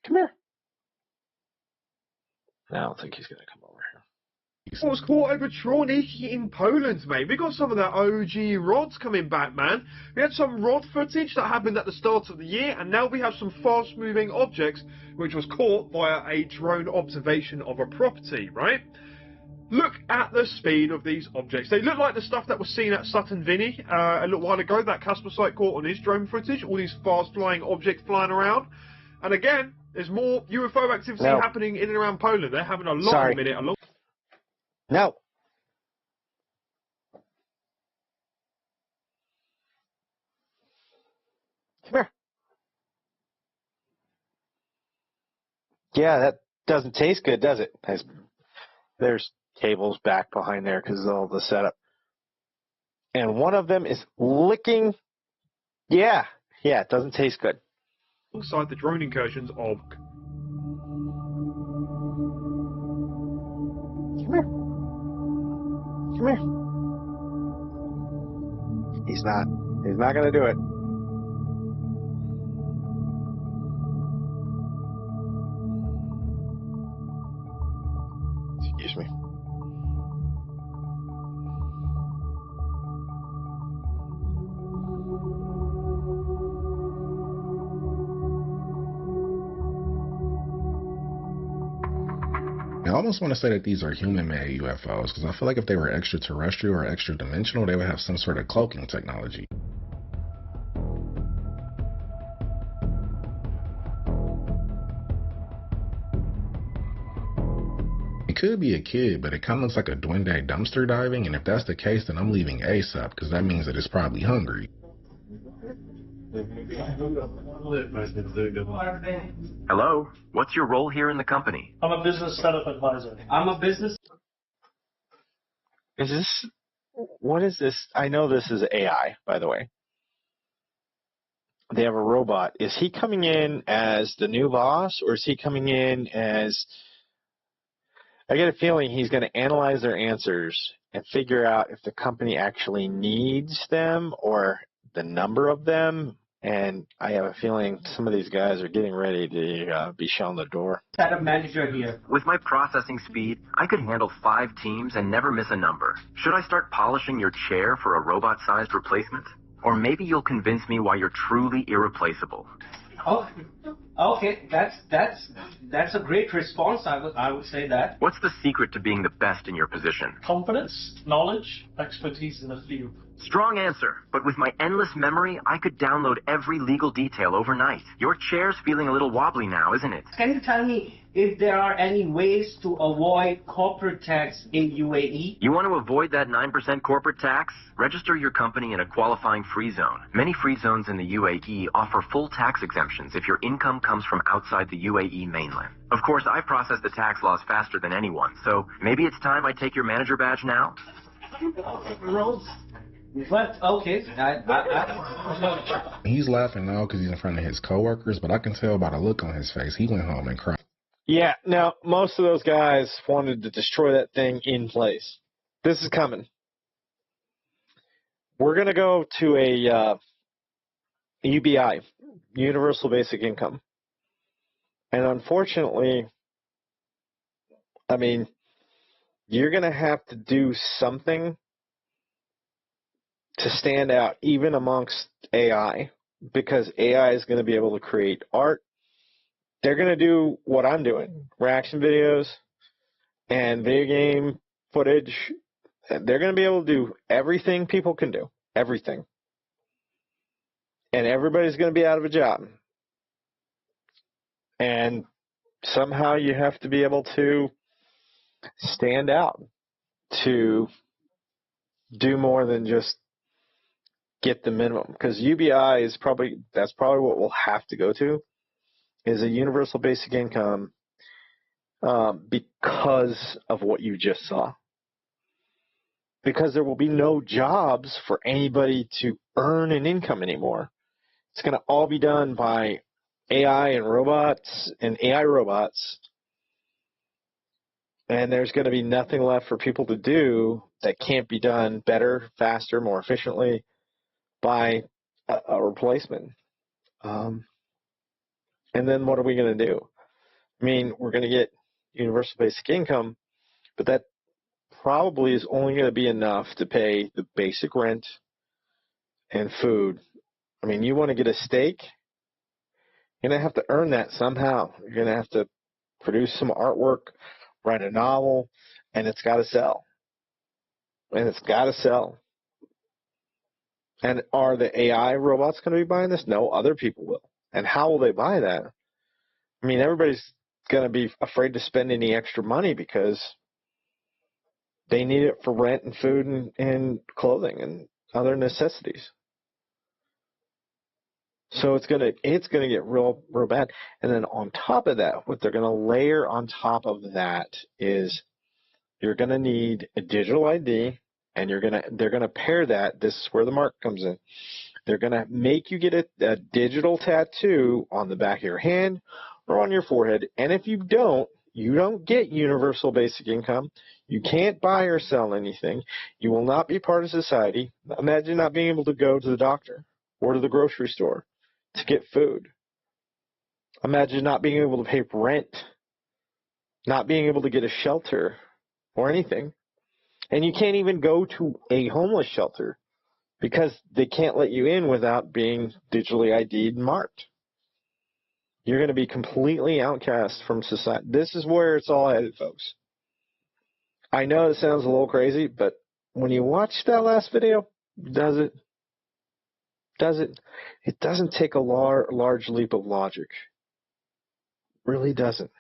Come here. I don't think he's going to come over here. I was caught over Troniki in Poland, mate. We got some of that OG rods coming back, man. We had some rod footage that happened at the start of the year, and now we have some fast-moving objects, which was caught via a drone observation of a property, right? Look at the speed of these objects. They look like the stuff that was seen at Sutton Vinny a little while ago, that Casper site caught on his drone footage, all these fast-flying objects flying around. And again, there's more UFO activity happening in and around Poland. They're having a lot in a minute. No. Come here. Yeah, that doesn't taste good, does it? There's cables back behind there because of all the setup. And one of them is licking. Yeah, it doesn't taste good. Alongside the drone incursions of... Come here. Come here. He's not going to do it. Excuse me. I almost want to say that these are human-made UFOs, because I feel like if they were extraterrestrial or extra-dimensional, they would have some sort of cloaking technology. It could be a kid, but it kind of looks like a duende dumpster diving, and if that's the case, then I'm leaving ASAP, because that means that it's probably hungry. Hello, what's your role here in the company? I'm a business setup advisor. I'm a business... Is this... What is this? I know this is AI, by the way. They have a robot. Is he coming in as the new boss, or is he coming in as... I get a feeling he's going to analyze their answers and figure out if the company actually needs them or the number of them. And I have a feeling some of these guys are getting ready to be shown the door. Setup manager here. With my processing speed, I could handle 5 teams and never miss a number. Should I start polishing your chair for a robot-sized replacement? Or maybe you'll convince me why you're truly irreplaceable. Oh, okay, that's a great response. I would say that. What's the secret to being the best in your position? Confidence, knowledge, expertise in the field. Strong answer, but with my endless memory, I could download every legal detail overnight. Your chair's feeling a little wobbly now, isn't it? Can you tell me if there are any ways to avoid corporate tax in UAE? You want to avoid that 9% corporate tax? Register your company in a qualifying free zone. Many free zones in the UAE offer full tax exemptions if your income comes from outside the UAE mainland. Of course, I've processed the tax laws faster than anyone, so maybe it's time I take your manager badge now? But, okay. He's laughing now because he's in front of his coworkers, but I can tell by the look on his face, he went home and cried. Yeah, now, most of those guys wanted to destroy that thing in place. This is coming. We're going to go to a UBI, Universal Basic Income. And unfortunately, I mean, you're going to have to do something to stand out even amongst AI, because AI is going to be able to create art. They're going to do what I'm doing, reaction videos and video game footage. They're going to be able to do everything people can do, everything. And everybody's going to be out of a job. And somehow you have to be able to stand out to do more than just get the minimum, because UBI is that's probably what we'll have to go to, is a universal basic income, because of what you just saw. Because there will be no jobs for anybody to earn an income anymore. It's going to all be done by AI and robots and AI robots. And there's going to be nothing left for people to do that can't be done better, faster, more efficiently by a replacement. And then what are we going to do? I mean, we're going to get universal basic income, but that probably is only going to be enough to pay the basic rent and food. I mean, you want to get a steak, you're going to have to earn that somehow. You're going to have to produce some artwork, write a novel, and it's got to sell. And it's got to sell. And are the AI robots going to be buying this? No, other people will. And how will they buy that? I mean, everybody's going to be afraid to spend any extra money because they need it for rent and food and clothing and other necessities. So it's gonna get real bad. And then on top of that, what they're gonna layer on top of that is you're gonna need a digital ID, and they're gonna pair that. This is where the mark comes in. They're gonna make you get a digital tattoo on the back of your hand or on your forehead. And if you don't get universal basic income. You can't buy or sell anything. You will not be part of society. Imagine not being able to go to the doctor or to the grocery store to get food. Imagine not being able to pay rent, not being able to get a shelter or anything. And you can't even go to a homeless shelter because they can't let you in without being digitally ID'd and marked. You're going to be completely outcast from society. This is where it's all headed, folks. I know it sounds a little crazy, but when you watch that last video, does it? It doesn't take a large leap of logic. Really doesn't.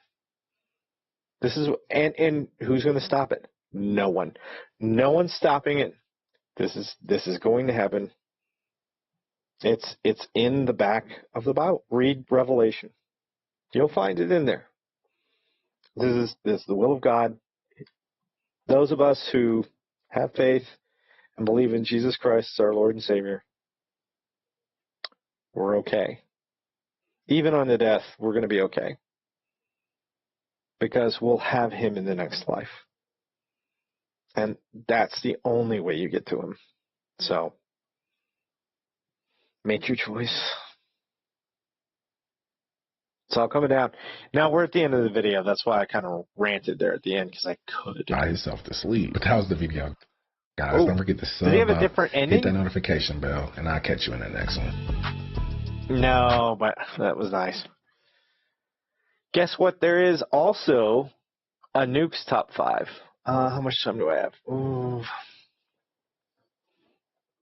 This is and who's going to stop it? No one. No one's stopping it. This is going to happen. It's in the back of the Bible. Read Revelation. You'll find it in there. This is the will of God. Those of us who have faith and believe in Jesus Christ as our Lord and Savior, we're okay. Even on the death, we're going to be okay. Because we'll have him in the next life. And that's the only way you get to him. So, make your choice. It's all coming down. Now we're at the end of the video. That's why I kind of ranted there at the end, because I could. Cry yourself to sleep. But that was the video. Guys, don't forget to sub. Did he have a different ending? Hit that notification bell, and I'll catch you in the next one. No, but that was nice. Guess what? There is also a Nukes top 5. How much time do I have? Ooh.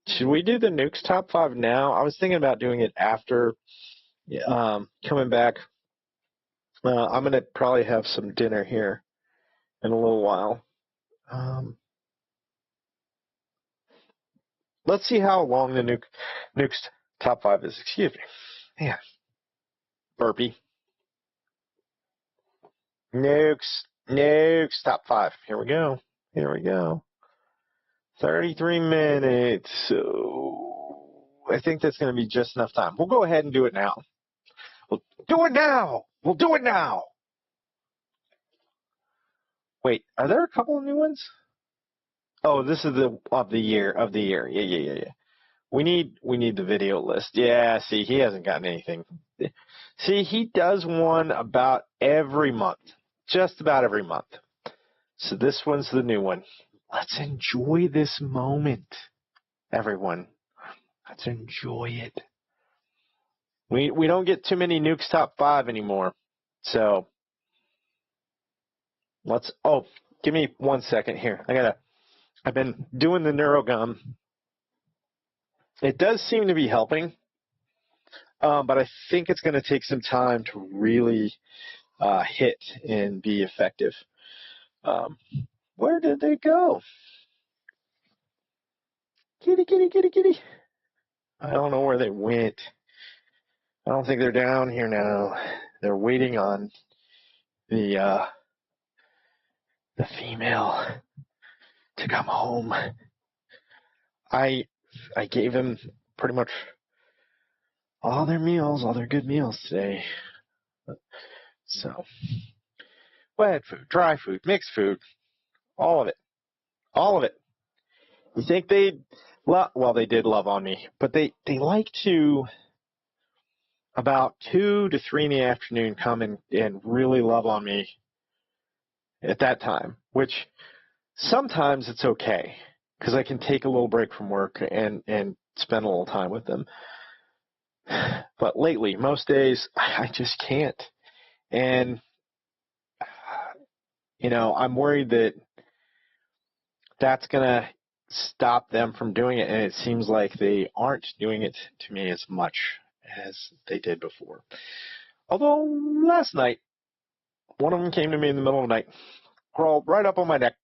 Should we do the Nukes top 5 now? I was thinking about doing it after coming back. I'm going to probably have some dinner here in a little while. Let's see how long the Nukes top 5 is. Excuse me. Man. Burpee. Nukes top 5. Here we go. 33 minutes. So I think that's going to be just enough time. We'll go ahead and do it now. We'll do it now. Wait, are there a couple of new ones? Oh, this is of the year. Yeah. We need the video list. Yeah, see, he hasn't gotten anything. See, he does one about every month. Just about every month. So this one's the new one. Let's enjoy this moment, everyone. Let's enjoy it. We don't get too many Nukes top 5 anymore. So give me 1 second here. I've been doing the NeuroGum. It does seem to be helping. But I think it's going to take some time to really hit and be effective. Where did they go? Kitty. I don't know where they went. I don't think they're down here now. They're waiting on the female to come home. I gave them pretty much all their good meals today. So, wet food, dry food, mixed food, all of it. You think they'd they did love on me, but they like to, about 2 to 3 in the afternoon, come and really love on me at that time, which sometimes it's okay, because I can take a little break from work and spend a little time with them. But lately, most days, I just can't. And, I'm worried that that's going to stop them from doing it, and it seems like they aren't doing it to me as much as they did before. Although last night, one of them came to me in the middle of the night, crawled right up on my neck.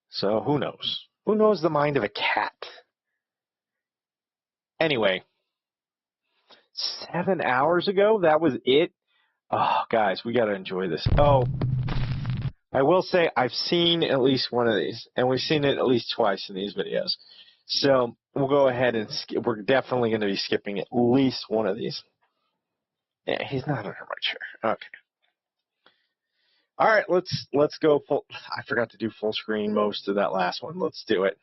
So who knows? Who knows the mind of a cat? Anyway, 7 hours ago, that was it. Oh, guys, we got to enjoy this. Oh, I will say I've seen at least one of these, and we've seen it at least twice in these videos. So we'll go ahead and we're definitely going to be skipping at least one of these. Yeah, he's not under my chair. Okay. All right, let's go full. I forgot to do full screen most of that last one. Let's do it.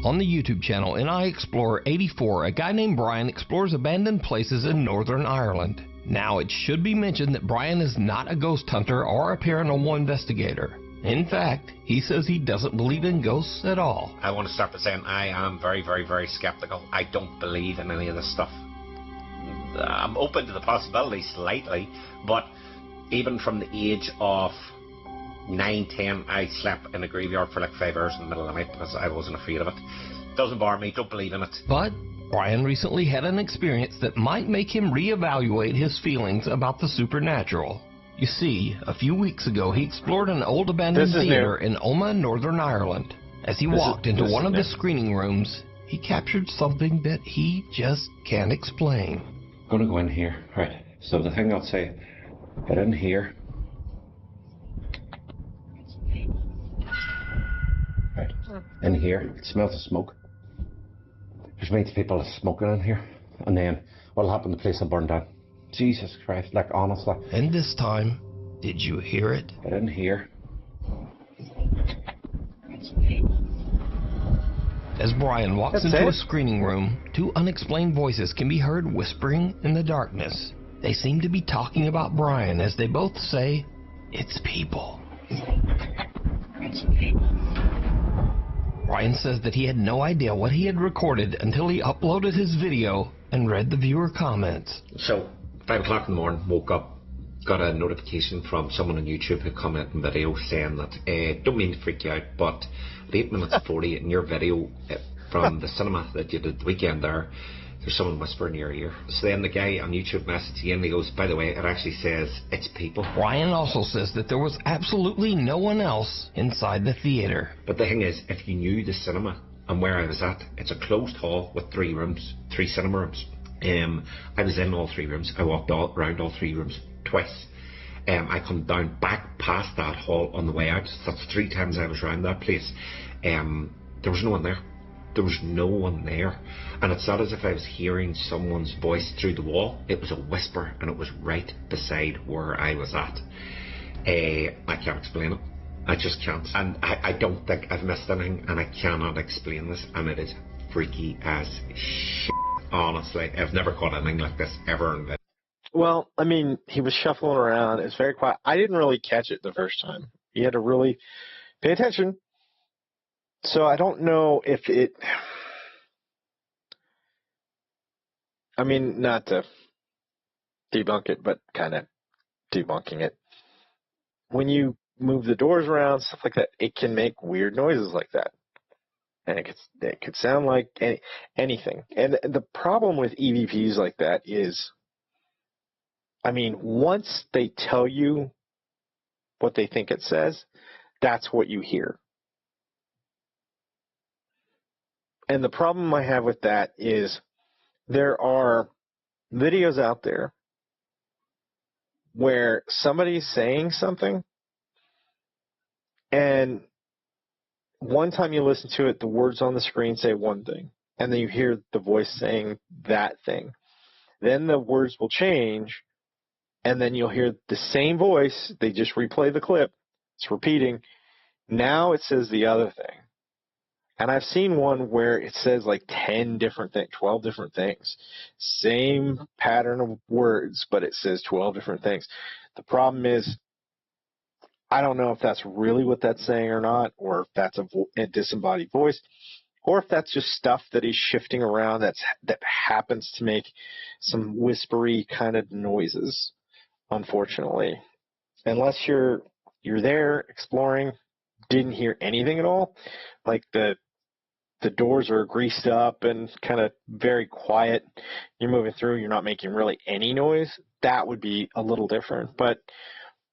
On the YouTube channel NI Explorer 84, a guy named Brian explores abandoned places in Northern Ireland. Now, it should be mentioned that Brian is not a ghost hunter or a paranormal investigator. In fact, he says he doesn't believe in ghosts at all. I want to start by saying I am very, very, very skeptical. I don't believe in any of this stuff. I'm open to the possibility slightly, but even from the age of 9, 10, I slept in a graveyard for like 5 hours in the middle of the night because I wasn't afraid of it. Doesn't bother me, don't believe in it. But Brian recently had an experience that might make him reevaluate his feelings about the supernatural. You see, a few weeks ago he explored an old abandoned theater in Omagh, Northern Ireland. As he walked into one of the screening rooms, he captured something that he just can't explain. I'm gonna go in here, right? So the thing I'll say, get in here. Right, in here, it smells of smoke. There's mates people smoking in here, and then what'll happen? The place will burn down. Jesus Christ, like honestly. And this time, did you hear it? Get in here. As Brian walks into a screening room, 2 unexplained voices can be heard whispering in the darkness. They seem to be talking about Brian as they both say, "It's people." Brian says that he had no idea what he had recorded until he uploaded his video and read the viewer comments. So, 5 o'clock in the morning, woke up, got a notification from someone on YouTube who commented in the video saying that, don't mean to freak you out, but at 8 minutes 40 in your video from the cinema that you did the weekend there's someone whispering in your ear. So then the guy on YouTube messaged again, he goes, by the way, it actually says, it's people. Brian also says that there was absolutely no one else inside the theater. But the thing is, if you knew the cinema and where I was at, it's a closed hall with 3 rooms, 3 cinema rooms. I was in all 3 rooms. I walked around all 3 rooms twice. I come down back past that hall on the way out. That's 3 times I was around that place. There was no one there. There was no one there. And it's not as if I was hearing someone's voice through the wall. It was a whisper, and it was right beside where I was at. I can't explain it. I just can't. And I don't think I've missed anything, and I cannot explain this, and it is freaky as shit. Honestly, I've never caught anything like this ever in video. Well, I mean, he was shuffling around. It was very quiet. I didn't really catch it the first time. You had to really pay attention. So I don't know if it... I mean, not to debunk it, but kind of debunking it. When you move the doors around, stuff like that, it can make weird noises like that. And it could sound like anything. And the problem with EVPs like that is, I mean, once they tell you what they think it says, that's what you hear. And the problem I have with that is there are videos out there where somebody's saying something, and one time you listen to it, the words on the screen say one thing, and then you hear the voice saying that thing. Then the words will change, and then you'll hear the same voice. They just replay the clip. It's repeating. Now it says the other thing. And I've seen one where it says like 10 different things, 12 different things. Same pattern of words, but it says 12 different things. The problem is, I don't know if that's really what that's saying or not, or if that's a disembodied voice, or if that's just stuff that he's shifting around that happens to make some whispery kind of noises, unfortunately. Unless you're there exploring, didn't hear anything at all, like the doors are greased up and kind of very quiet, you're moving through, you're not making really any noise, that would be a little different. But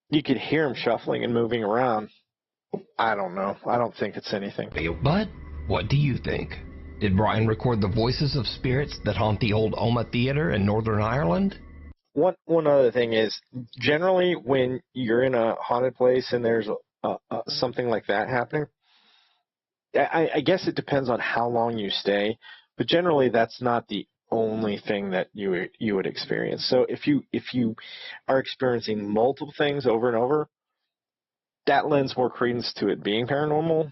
you could hear him shuffling and moving around. I don't know. I don't think it's anything. But what do you think? Did Brian record the voices of spirits that haunt the old Omagh Theatre in Northern Ireland? One other thing is, generally when you're in a haunted place and there's something like that happening, I guess it depends on how long you stay, but generally that's not the only thing that you would experience. So if you are experiencing multiple things over and over, that lends more credence to it being paranormal,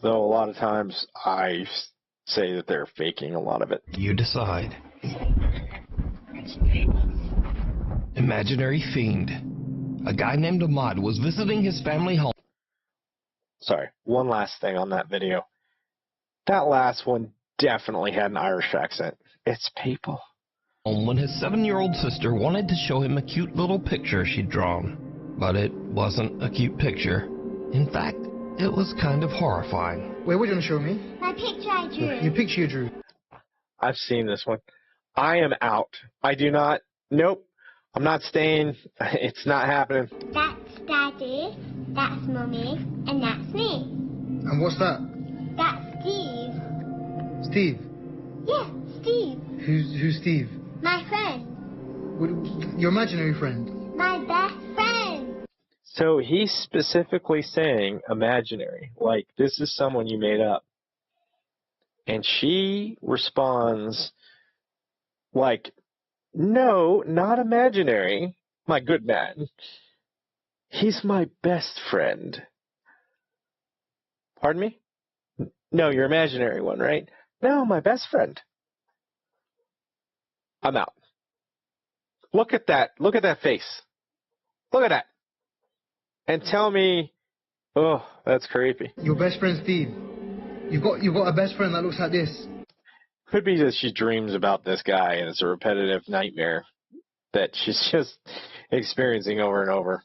though a lot of times I say that they're faking a lot of it. You decide. Imaginary fiend. A guy named Ahmad was visiting his family home. Sorry, one last thing on that video. That last one definitely had an Irish accent. It's people. When his 7-year-old sister wanted to show him a cute little picture she'd drawn. But it wasn't a cute picture. In fact, it was kind of horrifying. Wait, what are you going to show me? My picture I drew. Your picture you drew. I've seen this one. I am out. I do not. Nope. I'm not staying. It's not happening. That's Daddy, that's Mummy, and that's me. And what's that? That's Steve. Steve? Yeah, Steve. Who's Steve? My friend. Your imaginary friend? My best friend. So he's specifically saying imaginary, like this is someone you made up. And she responds like, no, not imaginary, my good man. He's my best friend. Pardon me? No, your imaginary one, right? No, my best friend. I'm out. Look at that. Look at that face. Look at that. And tell me, oh, that's creepy. Your best friend Steve. You've got a best friend that looks like this. Could be that she dreams about this guy and it's a repetitive nightmare that she's just experiencing over and over.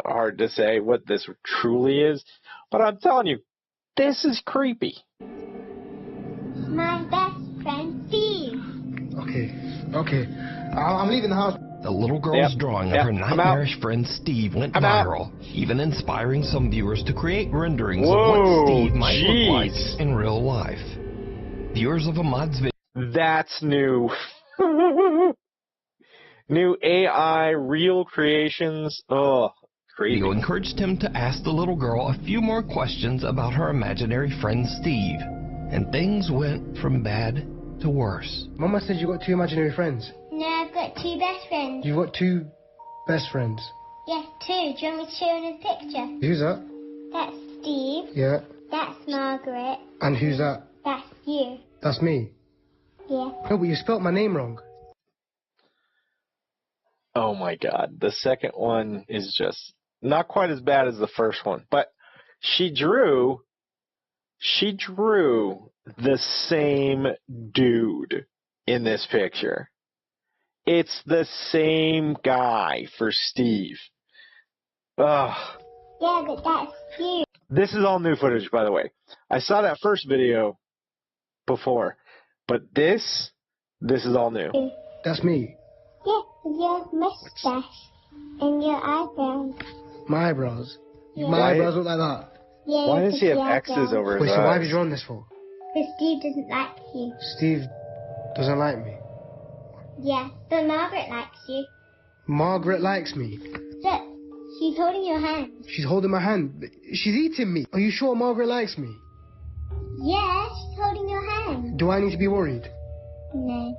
Hard to say what this truly is, but I'm telling you, this is creepy. My best friend Steve. Okay. I'm leaving the house. The little girl's drawing of her nightmarish friend Steve went viral, even inspiring some viewers to create renderings of what Steve might look like in real life. Viewers of Ahmad's video. That's new. New AI, real creations. Oh, creepy. Video encouraged him to ask the little girl a few more questions about her imaginary friend Steve, and things went from bad to worse. Mama said you got 2 imaginary friends. No, I've got 2 best friends. You've got 2 best friends. Yes, 2. Do you want me to show you in a picture? Who's that? That's Steve. Yeah. That's Margaret. And who's that? That's you. That's me. Yeah. No, but you spelt my name wrong. Oh my God. The second one is just not quite as bad as the first one, but she drew the same dude in this picture. It's the same guy for Steve. Ugh. Yeah, but that's you. This is all new footage, by the way. I saw that first video before, but this is all new. That's me. Yeah, your mustache and your eyebrows. My eyebrows? Yeah. My eyebrows look like that? Yeah, why does he have X's over his Wait, eyes? so why have you drawn this for? Because Steve doesn't like you. Steve doesn't like me. Yeah, but Margaret likes you. Margaret likes me. Look, she's holding your hand. She's holding my hand. She's eating me. Are you sure Margaret likes me? Yeah, she's holding your hand. Do I need to be worried? No.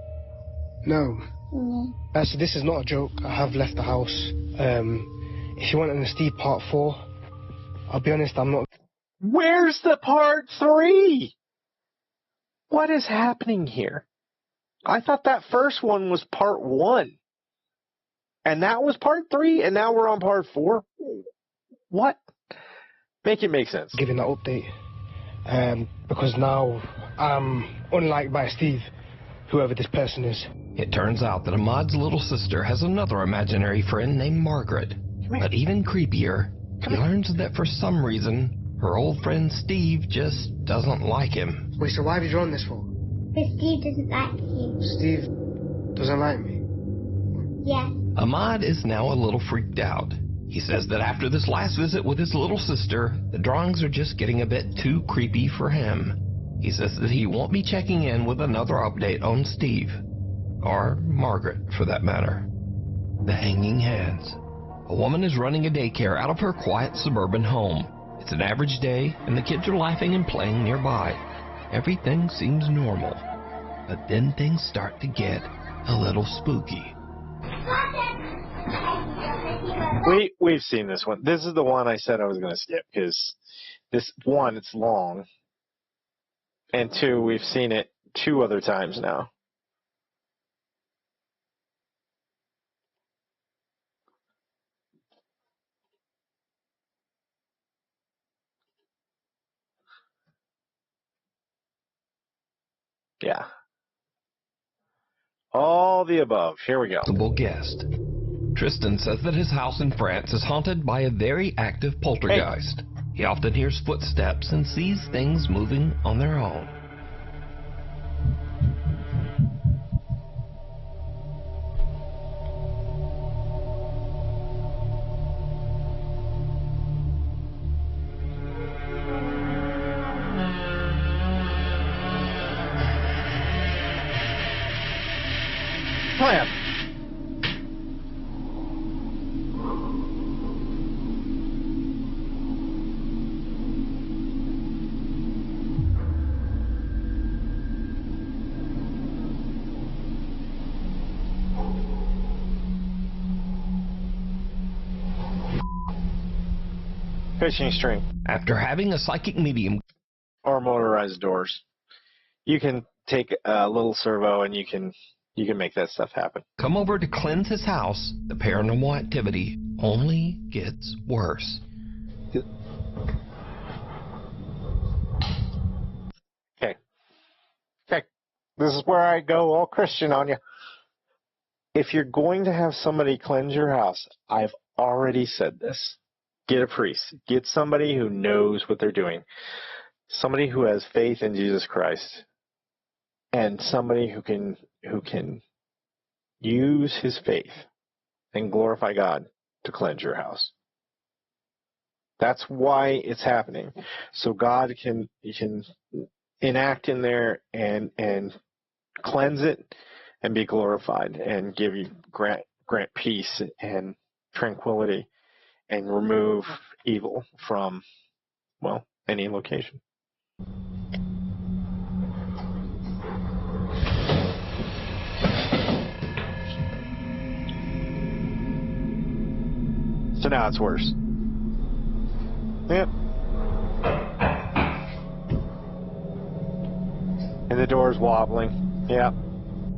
No. No. Actually, this is not a joke. I have left the house. If you want an Steve Part 4, I'll be honest, I'm not... Where's the Part 3? What is happening here? I thought that first one was Part 1. And that was Part 3, and now we're on Part 4? What? Make it make sense. Giving that update. Because now I'm unliked by Steve, whoever this person is. It turns out that Ahmad's little sister has another imaginary friend named Margaret. But even creepier, he learns that for some reason, her old friend Steve just doesn't like him. Wait, so why have you drawn this for? Because Steve doesn't like you. Steve doesn't like me? Yeah. Ahmad is now a little freaked out. He says that after this last visit with his little sister, the drawings are just getting a bit too creepy for him. He says that he won't be checking in with another update on Steve. Or Margaret, for that matter. The hanging hands. A woman is running a daycare out of her quiet suburban home. It's an average day, and the kids are laughing and playing nearby. Everything seems normal. But then things start to get a little spooky. We've seen this one. This is the one I said I was going to skip because this one, it's long. And 2, we've seen it 2 other times now. Yeah. All the above. Here we go. Guest. Tristan says that his house in France is haunted by a very active poltergeist. He often hears footsteps and sees things moving on their own. Clam. Fishing string. After having a psychic medium or motorized doors, you can take a little servo and you can make that stuff happen. come over to cleanse his house, the paranormal activity only gets worse. Okay. This is where I go all Christian on you. If you're going to have somebody cleanse your house, I've already said this. Get a priest. Get somebody who knows what they're doing. Somebody who has faith in Jesus Christ. And somebody who can use his faith and glorify God to cleanse your house. That's why it's happening. So God can enact in there and cleanse it and be glorified and give you grant peace and tranquility and remove evil from, well, any location. So now it's worse. Yep. And the door's wobbling. Yep.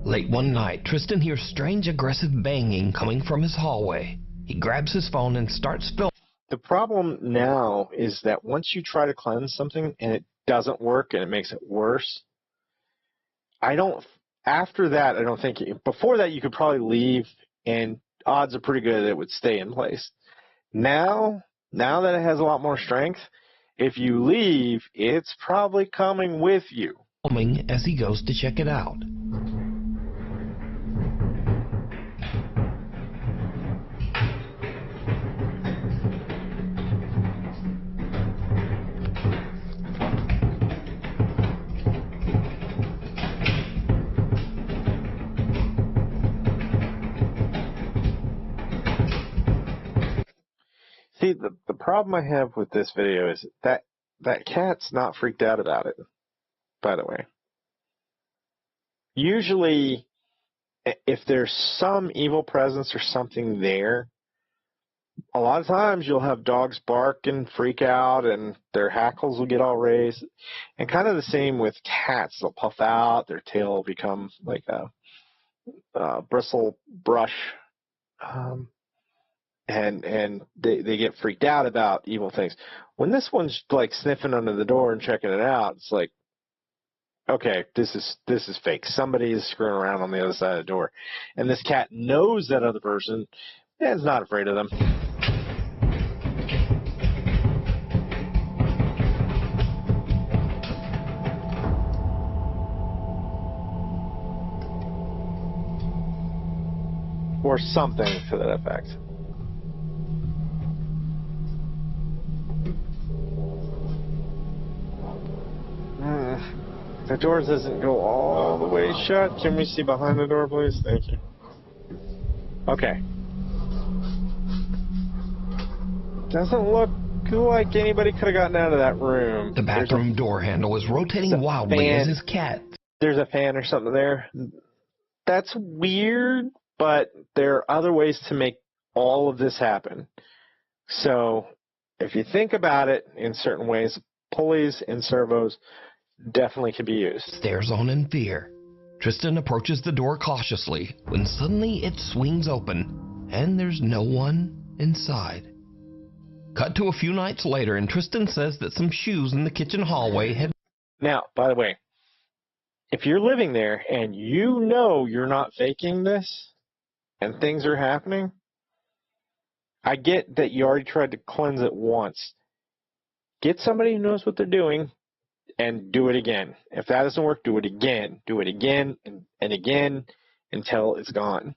Late one night, Tristan hears strange aggressive banging coming from his hallway. He grabs his phone and starts filming. The problem now is that once you try to cleanse something and it doesn't work and it makes it worse, after that, I don't think, before that you could probably leave and odds are pretty good that it would stay in place. Now that it has a lot more strength, if you leave, it's probably coming with you. As he goes to check it out. See, the problem I have with this video is that cat's not freaked out about it, by the way. Usually, if there's some evil presence or something there, a lot of times you'll have dogs bark and freak out and their hackles will get all raised. And kind of the same with cats. They'll puff out, their tail will become like a bristle brush. And they get freaked out about evil things. When this one's like sniffing under the door and checking it out, it's like, okay, this is fake. Somebody is screwing around on the other side of the door. And this cat knows that other person and is not afraid of them. Or something to that effect. The door doesn't go all the way shut. Can we see behind the door, please? Thank you. Okay. Doesn't look like anybody could have gotten out of that room. The bathroom door handle is rotating wildly as his cat. There's a fan or something there. That's weird, but there are other ways to make all of this happen. So if you think about it in certain ways, pulleys and servos definitely can be used. Stares on in fear. Tristan approaches the door cautiously when suddenly it swings open and there's no one inside. Cut to a few nights later and Tristan says that some shoes in the kitchen hallway had... Now, by the way, if you're living there and you know you're not faking this and things are happening, I get that you already tried to cleanse it once. Get somebody who knows what they're doing and do it again. If that doesn't work, do it again. Do it again and again until it's gone.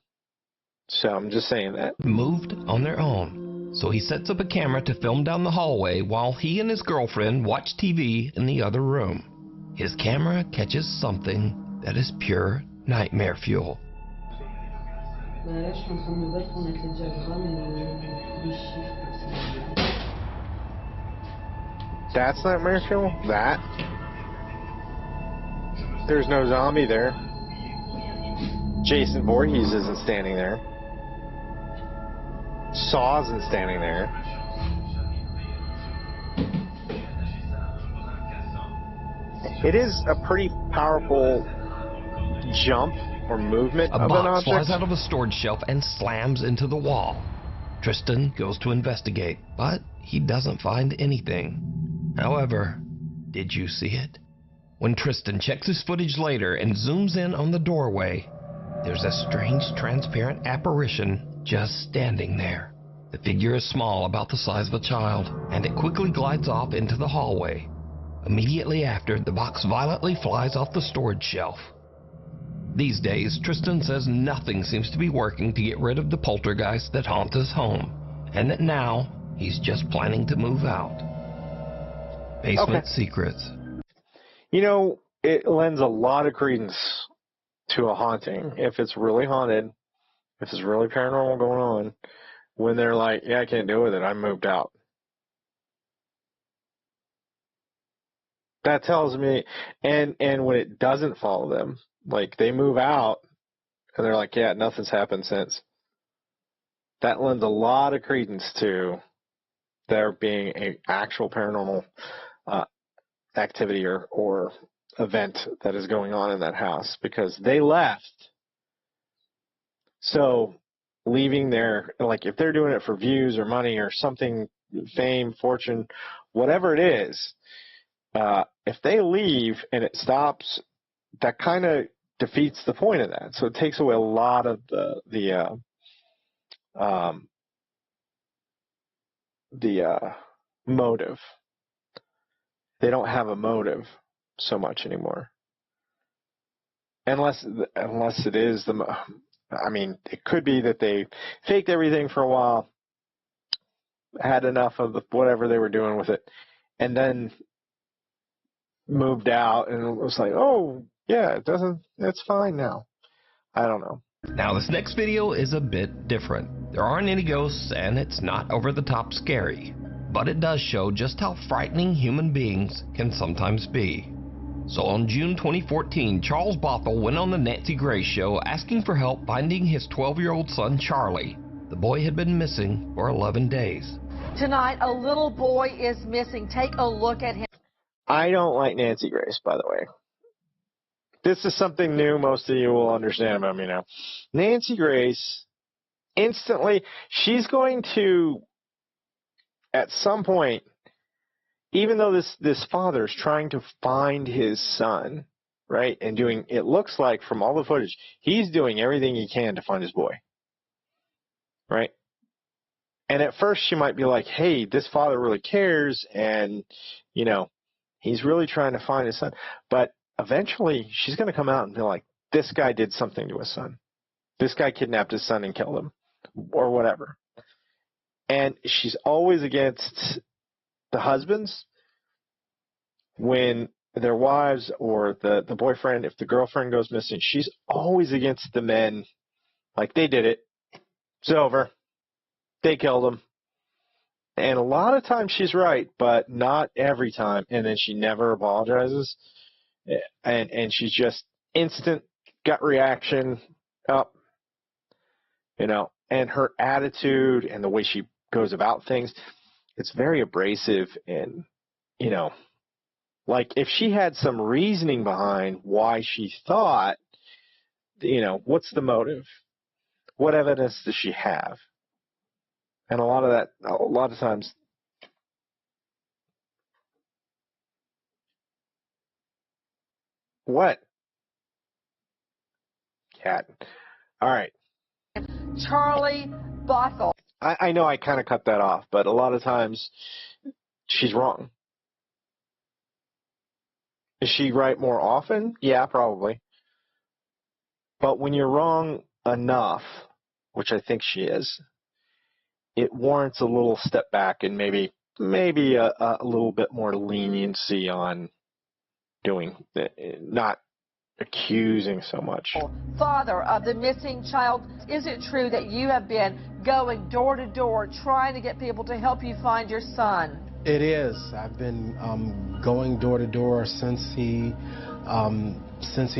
So I'm just saying that. Moved on their own. So he sets up a camera to film down the hallway while he and his girlfriend watch TV in the other room. His camera catches something that is pure nightmare fuel. That's nightmare fuel? That? There's no zombie there. Jason Voorhees isn't standing there. Saw isn't standing there. It is a pretty powerful jump or movement A of an box object. flies out of a storage shelf and slams into the wall. Tristan goes to investigate, but he doesn't find anything. However, did you see it? When Tristan checks his footage later and zooms in on the doorway, there's a strange transparent apparition just standing there. The figure is small, about the size of a child, and it quickly glides off into the hallway. Immediately after, the box violently flies off the storage shelf. These days, Tristan says nothing seems to be working to get rid of the poltergeist that haunts his home, and that now he's just planning to move out. Basement Secrets. You know, it lends a lot of credence to a haunting. If it's really haunted, if there's really paranormal going on, when they're like, yeah, I can't deal with it, I moved out. That tells me, and when it doesn't follow them, like they move out and they're like, yeah, nothing's happened since. That lends a lot of credence to there being an actual paranormal activity or event that is going on in that house, because they left. So leaving there, like if they're doing it for views or money or something, fame, fortune, whatever it is, if they leave and it stops, that kind of defeats the point of that. So it takes away a lot of the motive. They don't have a motive so much anymore, unless it is I mean, it could be that they faked everything for a while, had enough of whatever they were doing with it, and then moved out, and it was like, oh yeah, it's fine now. I don't know. Now this next video is a bit different. There aren't any ghosts and it's not over the top scary, but it does show just how frightening human beings can sometimes be. So on June 2014, Charles Bothell went on the Nancy Grace Show asking for help finding his 12-year-old son Charlie. The boy had been missing for 11 days. Tonight, a little boy is missing. Take a look at him. I don't like Nancy Grace, by the way. This is something new most of you will understand about me now. Nancy Grace, instantly, she's going to, at some point, even though this father is trying to find his son, right, and doing, it looks like from all the footage, he's doing everything he can to find his boy, right? And at first she might be like, hey, this father really cares, and, you know, he's really trying to find his son. But eventually she's going to come out and be like, this guy did something to his son. This guy kidnapped his son and killed him, or whatever. And she's always against the husbands when their wives or the boyfriend, if the girlfriend goes missing, she's always against the men. Like, they did it. It's over. They killed him. And a lot of times she's right, but not every time. And then she never apologizes. And she's just instant gut reaction up, you know, and her attitude and the way she goes about things, it's very abrasive. And, you know, like if she had some reasoning behind why she thought, you know, what's the motive? What evidence does she have? And a lot of times, what? Cat. All right. Charlie Bothell. I know I kind of cut that off, but a lot of times she's wrong. Is she right more often? Yeah, probably. But when you're wrong enough, which I think she is, it warrants a little step back and maybe a little bit more leniency on doing, not accusing so much. Father of the missing child, is it true that you have been going door to door trying to get people to help you find your son? It is. I've been going door to door since he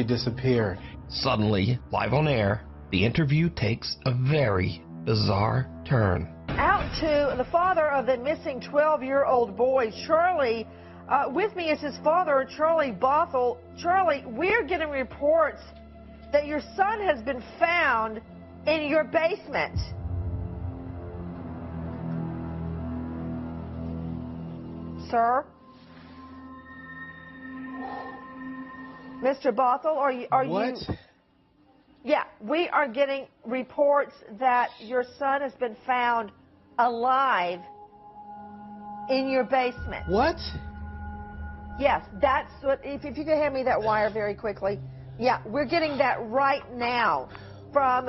disappeared. Suddenly, live on air, the interview takes a very bizarre turn. Out to the father of the missing 12-year-old boy, Charlie. With me is his father, Charlie Bothell. Charlie, we're getting reports that your son has been found in your basement. Sir? Mr. Bothell, are you... What? Yeah, we are getting reports that your son has been found alive in your basement. What? Yes, that's what, if you could hand me that wire very quickly. Yeah, we're getting that right now from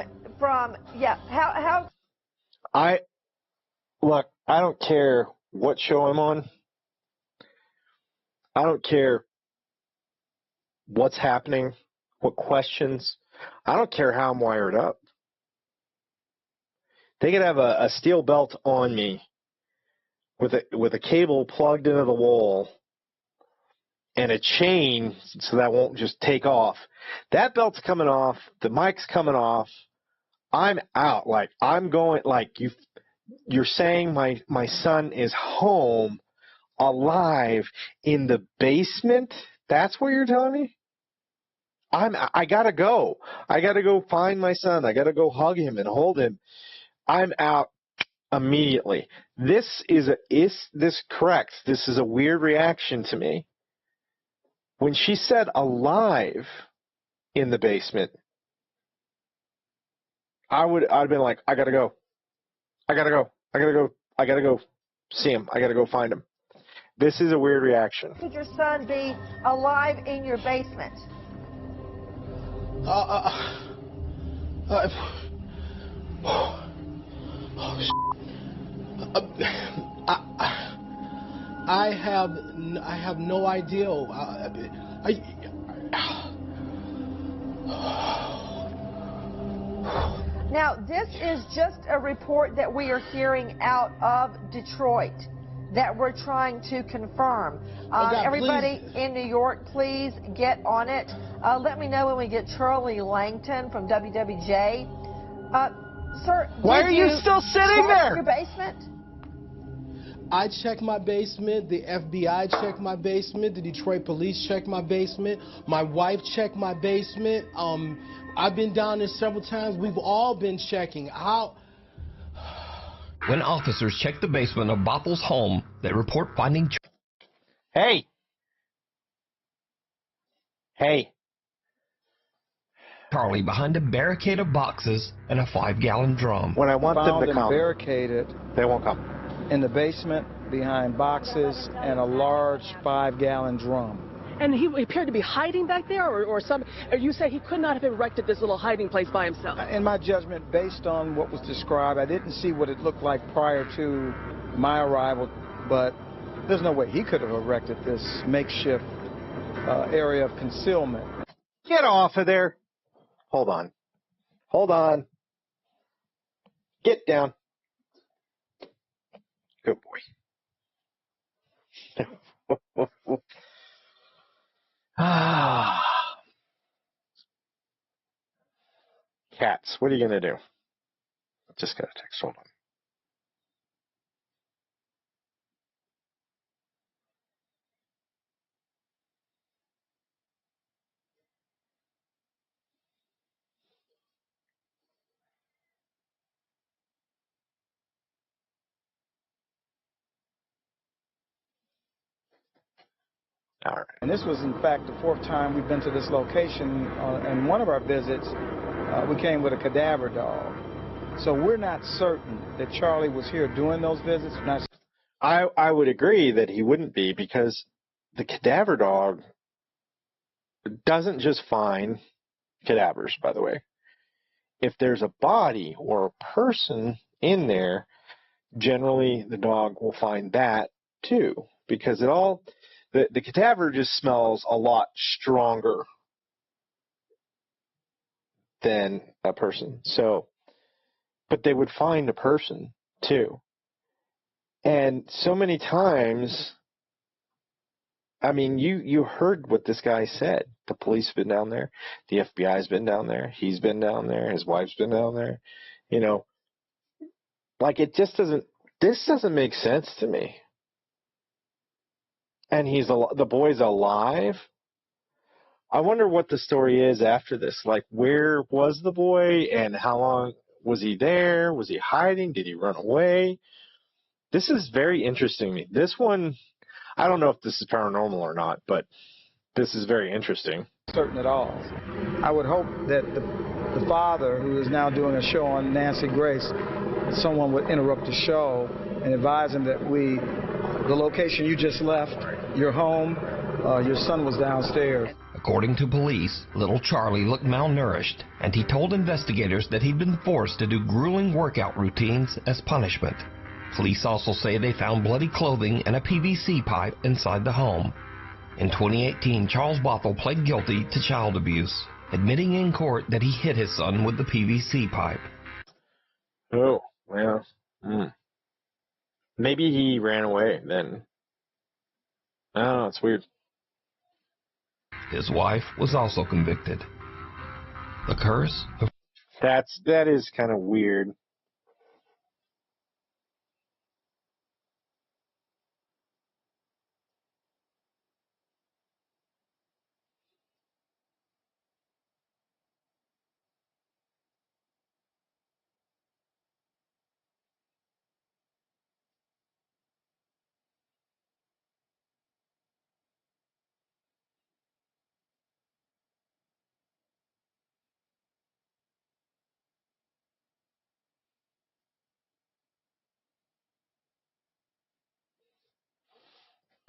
yeah, how... Look, I don't care what show I'm on. I don't care what's happening, what questions. I don't care how I'm wired up. They could have a steel belt on me with a cable plugged into the wall and a chain so that won't just take off. That belt's coming off. The mic's coming off. I'm out. Like, I'm going, like, you're saying my son is home alive in the basement? That's what you're telling me? I gotta go. I gotta go find my son. I gotta go hug him and hold him. I'm out immediately. Is this correct? This is a weird reaction to me. When she said alive in the basement, I'd been like, I gotta go. I gotta go see him. I gotta go find him. This is a weird reaction. Could your son be alive in your basement? I have no idea. Now, this is just a report that we are hearing out of Detroit that we're trying to confirm. Everybody in New York, please get on it. Let me know when we get Charlie Langton from WWJ. Sir, why are you still sitting there? Your basement? I checked my basement. The FBI checked my basement. The Detroit police checked my basement. My wife checked my basement. I've been down there several times. We've all been checking. When officers check the basement of Bothell's home, they report finding... Hey! Charlie behind a barricade of boxes and a 5-gallon drum. When I want them to come, barricaded. They won't come. In the basement, behind boxes, and a large 5-gallon drum. And he appeared to be hiding back there, or you said he could not have erected this little hiding place by himself? In my judgment, based on what was described, I didn't see what it looked like prior to my arrival, but there's no way he could have erected this makeshift area of concealment. Get off of there. Hold on. Get down. Good boy. Cats, what are you going to do? I just got a text. Hold on. All right. And this was, in fact, the fourth time we've been to this location. In one of our visits, we came with a cadaver dog. So we're not certain that Charlie was here doing those visits. I would agree that he wouldn't be, because the cadaver dog doesn't just find cadavers, by the way. If there's a body or a person in there, generally the dog will find that too, because the cadaver just smells a lot stronger than a person. So, but they would find a person too. And so many times, I mean, you heard what this guy said. The police have been down there. The FBI's been down there. He's been down there. His wife's been down there. You know, like this doesn't make sense to me. And the boy's alive. I wonder what the story is after this. Like, where was the boy and how long was he there? Was he hiding? Did he run away? This is very interesting to me. This one, I don't know if this is paranormal or not, but this is very interesting. Certain at all. I would hope that the father, who is now doing a show on Nancy Grace, someone would interrupt the show and advise him that the location you just left, your home, your son was downstairs. According to police, little Charlie looked malnourished, and he told investigators that he'd been forced to do grueling workout routines as punishment. Police also say they found bloody clothing and a PVC pipe inside the home. In 2018, Charles Bothell pled guilty to child abuse, admitting in court that he hit his son with the PVC pipe. Oh, well, maybe he ran away then. I don't know, it's weird. His wife was also convicted. The curse of... That is kind of weird.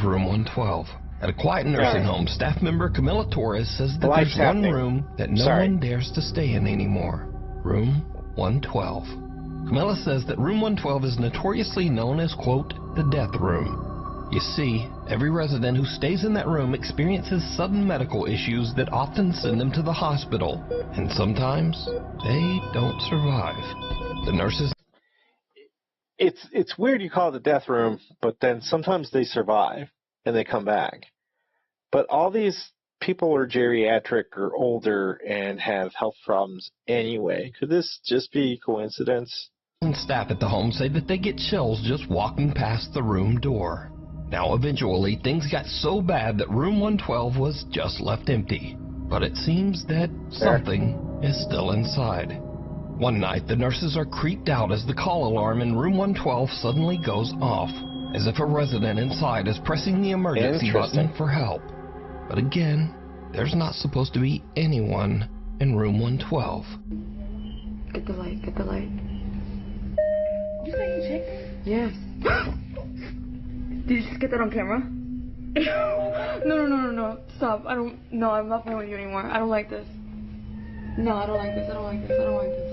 Room 112. At a quiet nursing home, staff member Camila Torres says that there's one room that no one dares to stay in anymore. Room 112. Camila says that Room 112 is notoriously known as, quote, the death room. You see, every resident who stays in that room experiences sudden medical issues that often send them to the hospital, and sometimes they don't survive. The nurses... It's weird you call it the death room, but then sometimes they survive and they come back. But all these people are geriatric or older and have health problems anyway. Could this just be coincidence? And staff at the home say that they get chills just walking past the room door. Now, eventually, things got so bad that room 112 was just left empty. But it seems that something is still inside. One night, the nurses are creeped out as the call alarm in room 112 suddenly goes off, as if a resident inside is pressing the emergency button for help. But again, there's not supposed to be anyone in room 112. Get the light, get the light. You say you checked? Yes. Did you just get that on camera? No. Stop. No, I'm not playing with you anymore. I don't like this. No, I don't like this. I don't like this. I don't like this.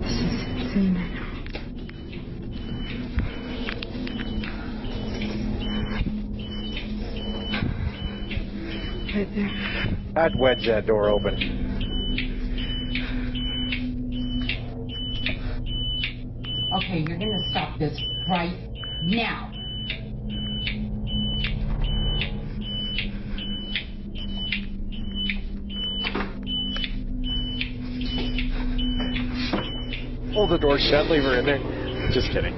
This is insane right now. Right there. I'd wedge that door open. Okay, you're gonna stop this right now. Hold the door shut, leave her in there. Just kidding.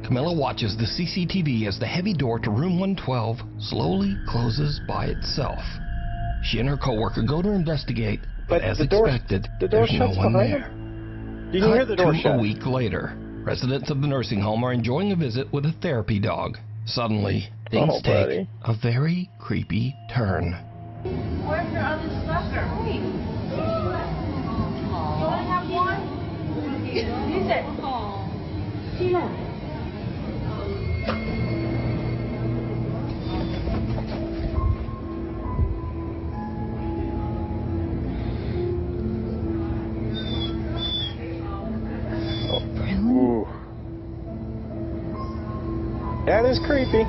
Camilla watches the CCTV as the heavy door to room 112 slowly closes by itself. She and her coworker go to investigate, but as expected, there's no one there. You can hear the door shut. A week later, residents of the nursing home are enjoying a visit with a therapy dog. Suddenly, things take a very creepy turn. Where's your other sucker? Hey. You only have one? Use it. Tina. Ooh. That is creepy.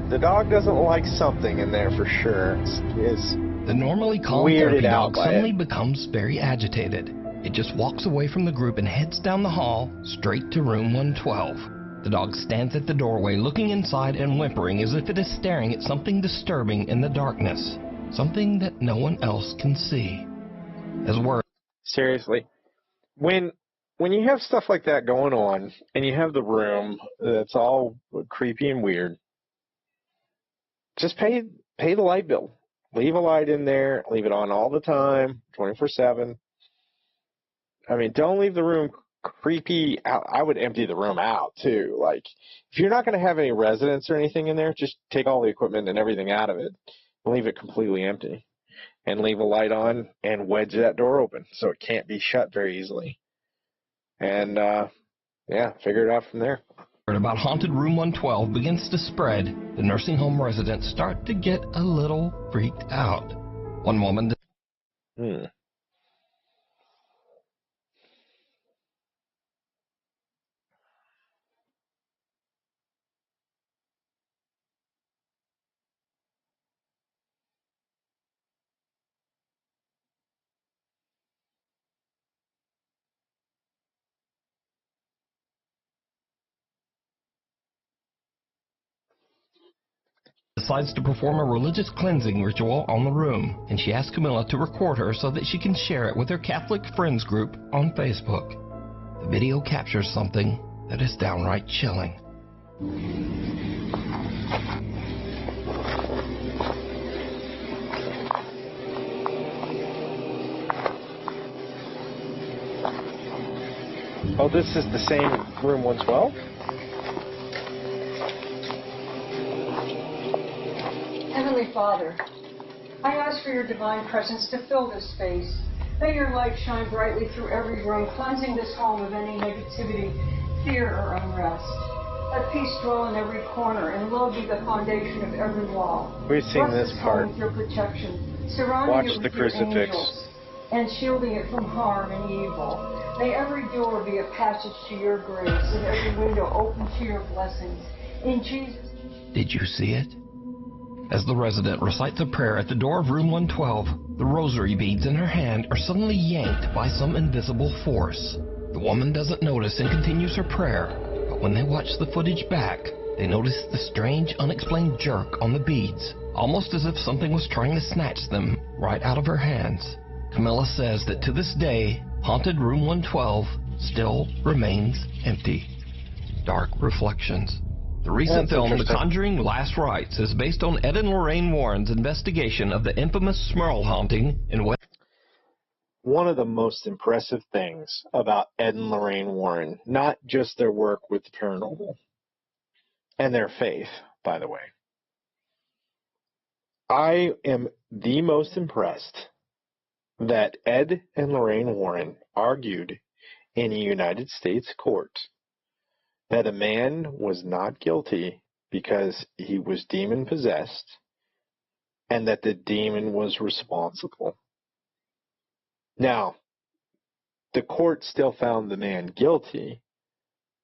The dog doesn't like something in there for sure. It's The normally calm weirded therapy out dog by suddenly it. becomes very agitated. It just walks away from the group and heads down the hall, straight to room 112. The dog stands at the doorway, looking inside and whimpering as if it is staring at something disturbing in the darkness. Something that no one else can see. As word. Seriously. When you have stuff like that going on, and you have the room that's all creepy and weird, just pay the light bill. Leave a light in there. Leave it on all the time, 24/7. I mean, don't leave the room creepy. I would empty the room out too. Like, if you're not going to have any residents or anything in there, just take all the equipment and everything out of it and leave it completely empty. And leave a light on and wedge that door open so it can't be shut very easily. And yeah, figure it out from there. About haunted room 112 begins to spread. The nursing home residents start to get a little freaked out. One woman. Decides to perform a religious cleansing ritual on the room, and she asks Camilla to record her so that she can share it with her Catholic friends group on Facebook. The video captures something that is downright chilling. Oh, this is the same room 112? Heavenly Father, I ask for your divine presence to fill this space. May your light shine brightly through every room, cleansing this home of any negativity, fear, or unrest. Let peace dwell in every corner, and love be the foundation of every wall. We've seen Bless this part. home with your protection, surrounding Watch it the with your crucifix. angels, and shielding it from harm and evil. May every door be a passage to your grace, and every window open to your blessings. In Jesus' name. Did you see it? As the resident recites a prayer at the door of room 112, the rosary beads in her hand are suddenly yanked by some invisible force. The woman doesn't notice and continues her prayer, but when they watch the footage back, they notice the strange, unexplained jerk on the beads, almost as if something was trying to snatch them right out of her hands. Camilla says that to this day, haunted room 112 still remains empty. Dark Reflections. The recent That's film The interesting. Conjuring Last Rites is based on Ed and Lorraine Warren's investigation of the infamous Smurl haunting in West. One of the most impressive things about Ed and Lorraine Warren, not just their work with the paranormal and their faith, by the way. I am the most impressed that Ed and Lorraine Warren argued in a United States court that a man was not guilty because he was demon possessed and that the demon was responsible. Now, the court still found the man guilty,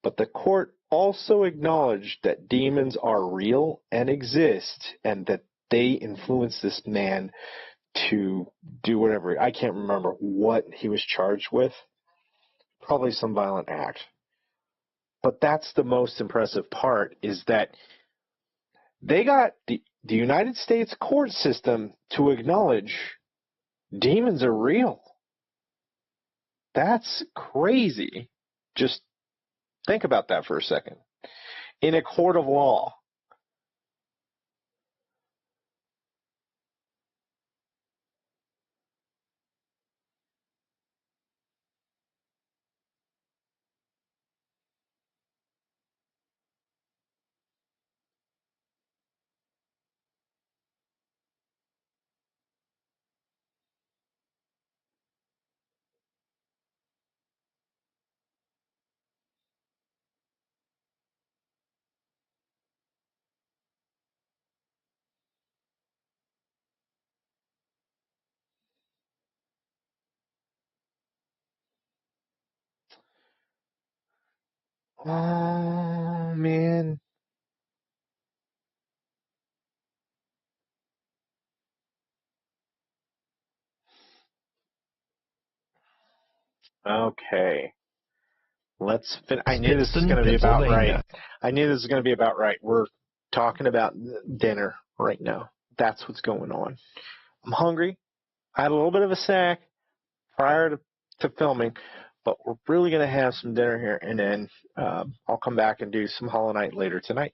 but the court also acknowledged that demons are real and exist and that they influence this man to do whatever. I can't remember what he was charged with. Probably some violent act. But that's the most impressive part, is that they got the United States court system to acknowledge demons are real. That's crazy. Just think about that for a second. In a court of law. Oh, man. Okay. I knew this was Pittston, going to be about Pennsylvania. right. I knew this was going to be about right. We're talking about dinner right now. That's what's going on. I'm hungry. I had a little bit of a snack prior to filming, but we're really going to have some dinner here, and then I'll come back and do some Hollow Knight later tonight.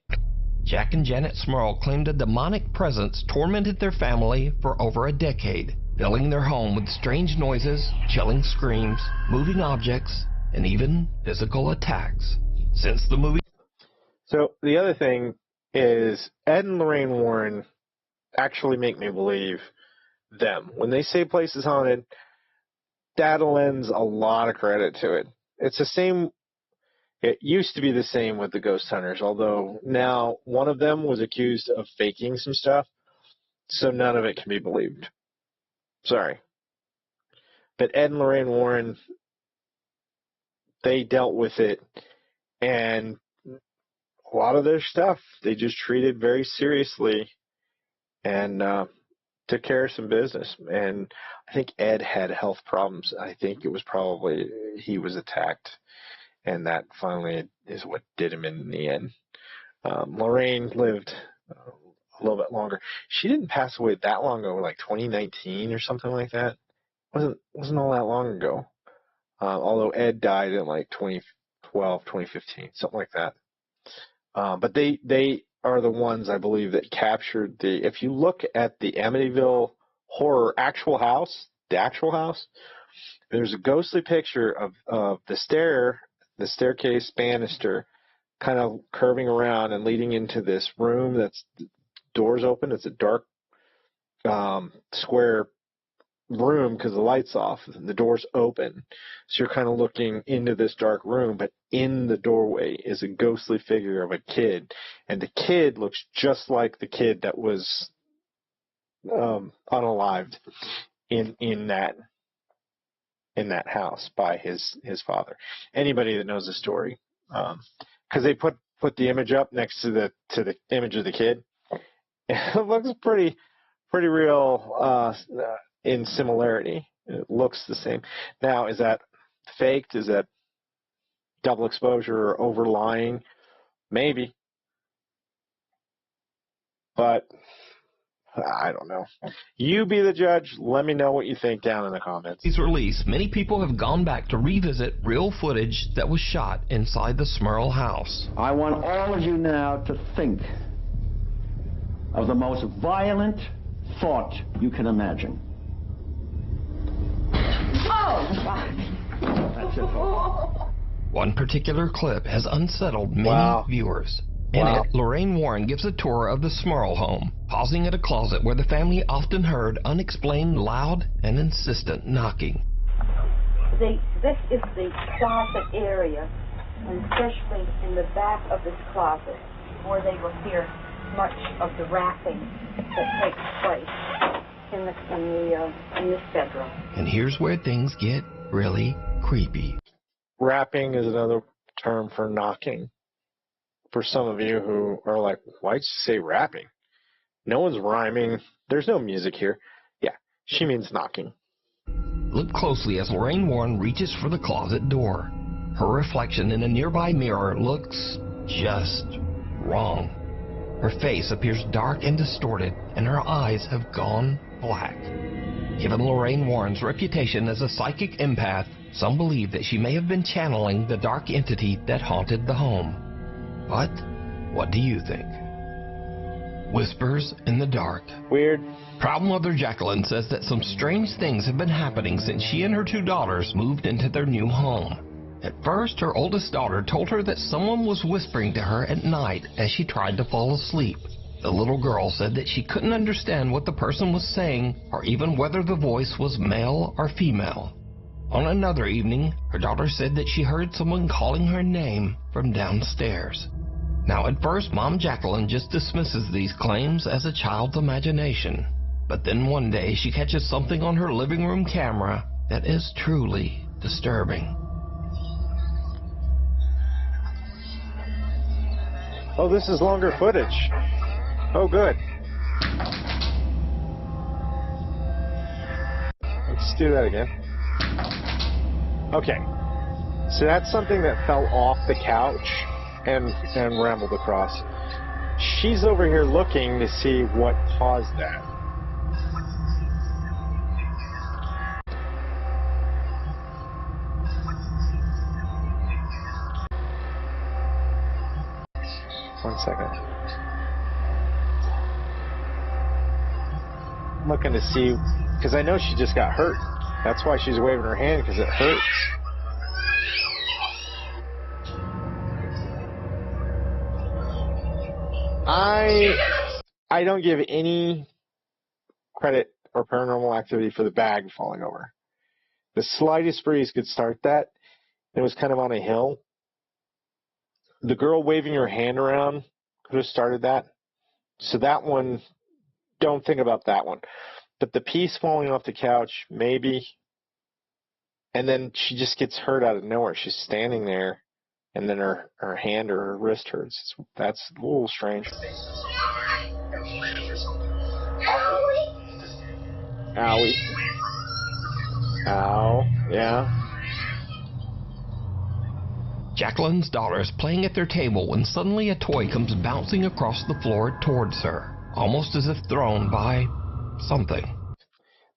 Jack and Janet Smurl claimed a demonic presence tormented their family for over a decade, filling their home with strange noises, chilling screams, moving objects, and even physical attacks. Since the movie... So the other thing is Ed and Lorraine Warren actually make me believe them. When they say place is haunted, that lends a lot of credit to it. It's the same. It used to be the same with the ghost hunters, although now one of them was accused of faking some stuff, so none of it can be believed. Sorry. But Ed and Lorraine Warren, they dealt with it, and a lot of their stuff they just treated very seriously and took care of some business. And I think Ed had health problems. I think it was probably he was attacked, and that finally is what did him in the end. Lorraine lived a little bit longer. She didn't pass away that long ago, like 2019 or something like that. Wasn't all that long ago. Although Ed died in like 2012, 2015, something like that. But they are the ones, I believe, that captured if you look at the Amityville Horror actual house, there's a ghostly picture of the staircase banister kind of curving around and leading into this room that's doors open. It's a dark square room because the light's off and the door's open. So you're kind of looking into this dark room, but in the doorway is a ghostly figure of a kid. And the kid looks just like the kid that was unalived in that house by his father. Anybody that knows the story, because they put the image up next to the image of the kid, it looks pretty real in similarity. It looks the same. Now, is that faked? Is that double exposure or overlying? Maybe, but I don't know. You be the judge. Let me know what you think down in the comments. His release, many people have gone back to revisit real footage that was shot inside the Smurl house. I want all of you now to think of the most violent thought you can imagine. That's it, folks. One particular clip has unsettled many viewers. In it, Lorraine Warren gives a tour of the Smurl home, pausing at a closet where the family often heard unexplained loud and insistent knocking. This is the closet area, and especially in the back of this closet, where they will hear much of the rapping that takes place in this bedroom. And here's where things get really creepy. Rapping is another term for knocking. For some of you who are like, why'd you say rapping? No one's rhyming. There's no music here. Yeah, she means knocking. Look closely as Lorraine Warren reaches for the closet door. Her reflection in a nearby mirror looks just wrong. Her face appears dark and distorted, and her eyes have gone black. Given Lorraine Warren's reputation as a psychic empath, some believe that she may have been channeling the dark entity that haunted the home. But what do you think? Whispers in the dark. Weird. Proud mother Jacqueline says that some strange things have been happening since she and her two daughters moved into their new home. At first, her oldest daughter told her that someone was whispering to her at night as she tried to fall asleep. The little girl said that she couldn't understand what the person was saying or even whether the voice was male or female. On another evening, her daughter said that she heard someone calling her name from downstairs. Now, at first, Mom Jacqueline just dismisses these claims as a child's imagination. But then one day, she catches something on her living room camera that is truly disturbing. Oh, this is longer footage. Oh, good. Let's do that again. Okay. So that's something that fell off the couch and rambled across. She's over here looking to see what caused that. One second. I'm looking to see, because I know she just got hurt. That's why she's waving her hand, because it hurts. I don't give any credit or paranormal activity for the bag falling over. The slightest breeze could start that. It was kind of on a hill. The girl waving her hand around could have started that. So that one, don't think about that one. But the piece falling off the couch, maybe. And then she just gets hurt out of nowhere. She's standing there, and then her hand or her wrist hurts. That's a little strange. Owie. Ow. Yeah. Jacqueline's daughter is playing at their table when suddenly a toy comes bouncing across the floor towards her, almost as if thrown by something.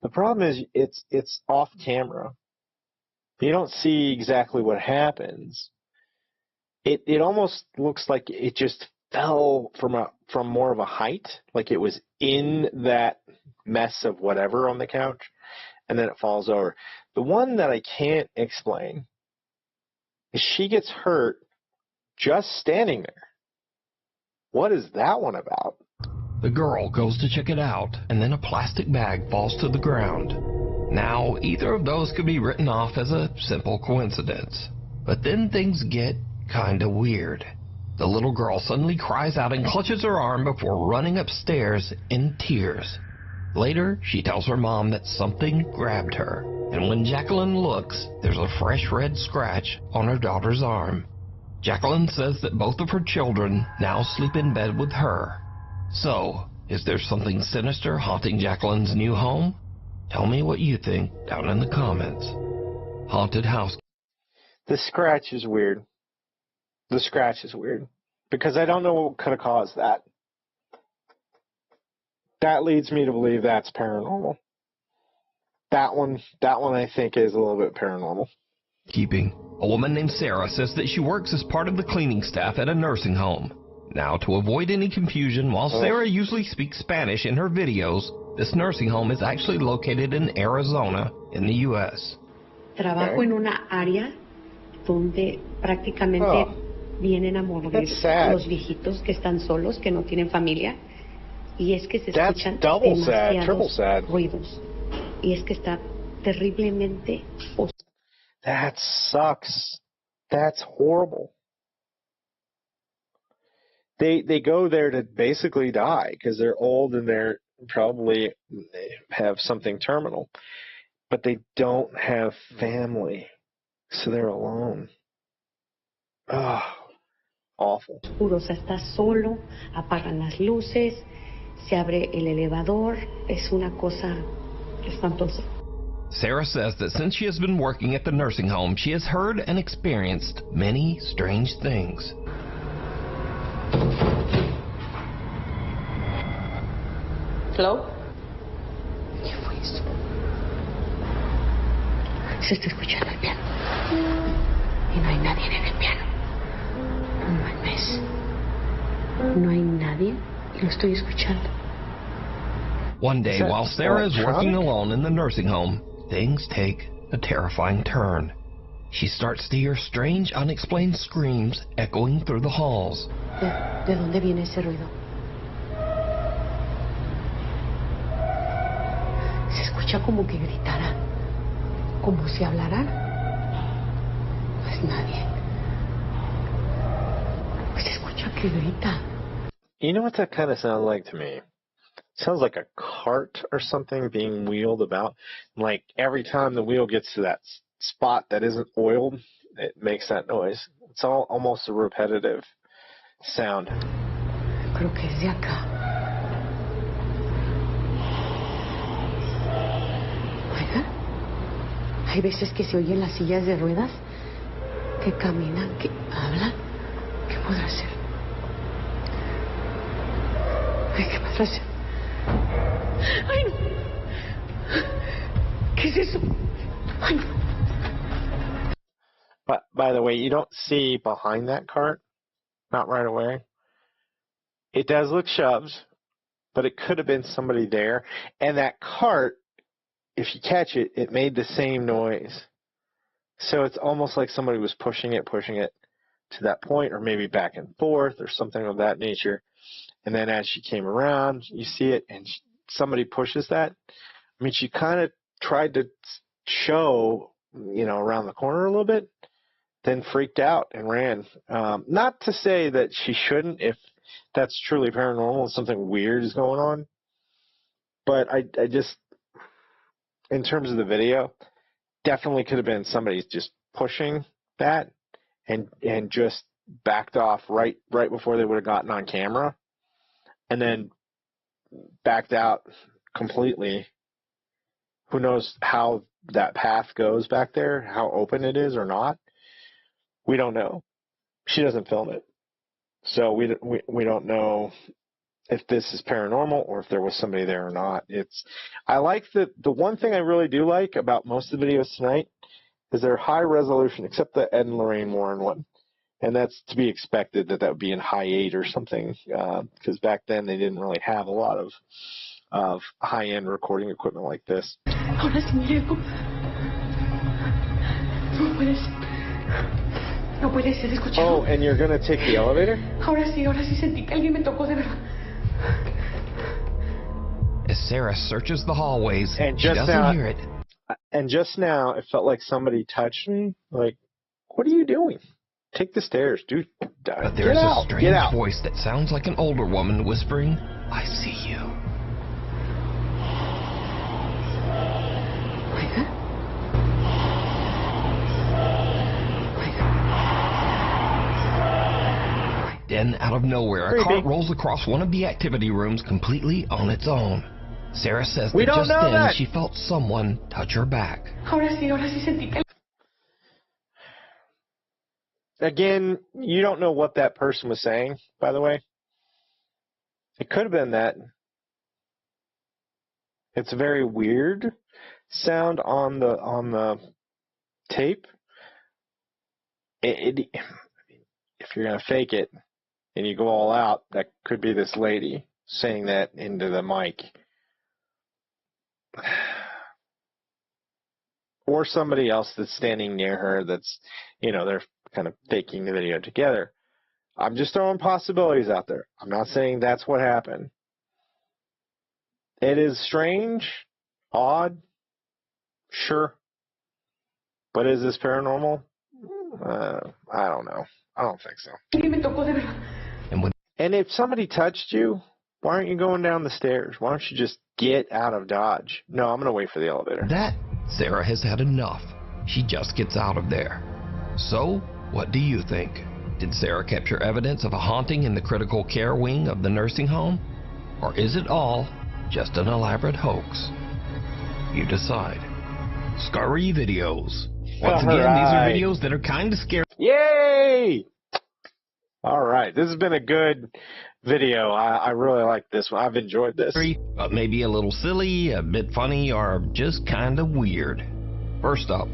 The problem is it's off camera. You don't see exactly what happens. It almost looks like it just fell from more of a height, like it was in that mess of whatever on the couch, and then it falls over. The one that I can't explain is she gets hurt just standing there. What is that one about? The girl goes to check it out, and then a plastic bag falls to the ground. Now, either of those could be written off as a simple coincidence. But then things get kinda weird. The little girl suddenly cries out and clutches her arm before running upstairs in tears. Later, she tells her mom that something grabbed her, and when Jacqueline looks, there's a fresh red scratch on her daughter's arm. Jacqueline says that both of her children now sleep in bed with her. So, is there something sinister haunting Jacqueline's new home? Tell me what you think down in the comments. Haunted house. The scratch is weird. The scratch is weird. Because I don't know what could have caused that. That leads me to believe that's paranormal. That one I think is a little bit paranormal. Keeping. A woman named Sarah says that she works as part of the cleaning staff at a nursing home. Now, to avoid any confusion, while Sarah usually speaks Spanish in her videos, this nursing home is actually located in Arizona, in the U.S. Trabajo en una área donde prácticamente vienen a morir los viejitos que están solos, que no tienen familia, y es que se escuchan demasiados ruidos. Y es que está terriblemente oscuro. That sucks. That's horrible. They go there to basically die because they're old and they're probably have something terminal, but they don't have family, so they're alone. Awful. Oscuro, o sea, está solo, apagan las luces, se abre el elevador, es una cosa espantosa. Sarah says that since she has been working at the nursing home, she has heard and experienced many strange things. ¿Hello? ¿Qué fue eso? Se está escuchando el piano. Y no hay nadie en el piano. No mames. No hay nadie y lo estoy escuchando. One day, while Sarah is working alone in the nursing home, things take a terrifying turn. She starts to hear strange, unexplained screams echoing through the halls. ¿De dónde viene ese ruido? Se escucha como que gritara, como si hablaran. No es nadie. Se escucha que grita. You know what that kind of sounds like to me? It sounds like a cart or something being wheeled about. Like every time the wheel gets to that spot that isn't oiled, it makes that noise. It's all almost a repetitive sound. Creo que es de acá. Oiga, hay veces que se oyen las sillas de ruedas que caminan, que hablan. ¿Qué podrá ser? Ay, ¿qué podrá ser? ¡Ay, no! ¿Qué es eso? ¡Ay, no! But, by the way, you don't see behind that cart, not right away. It does look shoved, but it could have been somebody there. And that cart, if you catch it, it made the same noise. So it's almost like somebody was pushing it to that point, or maybe back and forth, or something of that nature. And then as she came around, you see it, and somebody pushes that. I mean, she kind of tried to show, around the corner a little bit, then freaked out and ran. Not to say that she shouldn't if that's truly paranormal and something weird is going on. But I just, in terms of the video, definitely could have been somebody just pushing that and just backed off right before they would have gotten on camera, and then backed out completely. Who knows how that path goes back there, how open it is or not. We don't know. She doesn't film it. So we don't know if this is paranormal or if there was somebody there or not. I like the one thing I really do like about most of the videos tonight is they're high resolution, except the Ed and Lorraine Warren one. And that's to be expected that would be in high 8 or something, because back then they didn't really have a lot of high-end recording equipment like this. Ahora sí me llegó. No puede ser. No puede ser, escuché. Oh, and you're going to take the elevator? Ahora sí sentí que alguien me tocó de verdad. As Sarah searches the hallways, and she doesn't hear it. And just now, it felt like somebody touched me. Like, what are you doing? Take the stairs, dude. But there's a strange voice that sounds like an older woman whispering, "I see you." Then, out of nowhere, a cart rolls across one of the activity rooms completely on its own. Sarah says that just then she felt someone touch her back. Ahora sí sentí que... Again, you don't know what that person was saying, by the way. It could have been that. It's a very weird sound on the tape. If you're going to fake it and you go all out, that could be this lady saying that into the mic. Or somebody else that's standing near her that's, they're kind of faking the video together. I'm just throwing possibilities out there. I'm not saying that's what happened. It is strange, odd, sure. But is this paranormal? I don't know. I don't think so. And if somebody touched you, why aren't you going down the stairs? Why don't you just get out of Dodge? No, I'm going to wait for the elevator. That Sarah has had enough. She just gets out of there. So, what do you think? Did Sarah capture evidence of a haunting in the critical care wing of the nursing home? Or is it all just an elaborate hoax? You decide. Scary videos. Once again, these are videos that are kind of scary. Yay! All right, this has been a good video. I really like this one. I've enjoyed this. But maybe a little silly, a bit funny, or just kind of weird. First up,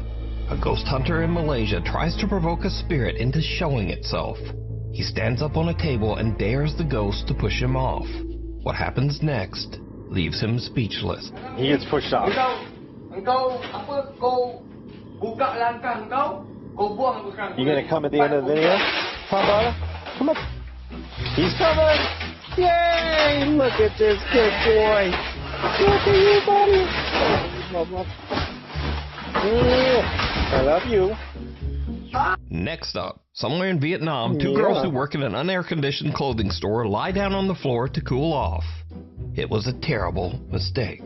a ghost hunter in Malaysia tries to provoke a spirit into showing itself. He stands up on a table and dares the ghost to push him off. What happens next leaves him speechless. He gets pushed off. You gonna come at the end of the video? Come on, come on. He's coming! Yay! Look at this good boy! Look at you, buddy! I love you. Next up, somewhere in Vietnam, two girls who work in an unair-conditioned clothing store lie down on the floor to cool off. It was a terrible mistake.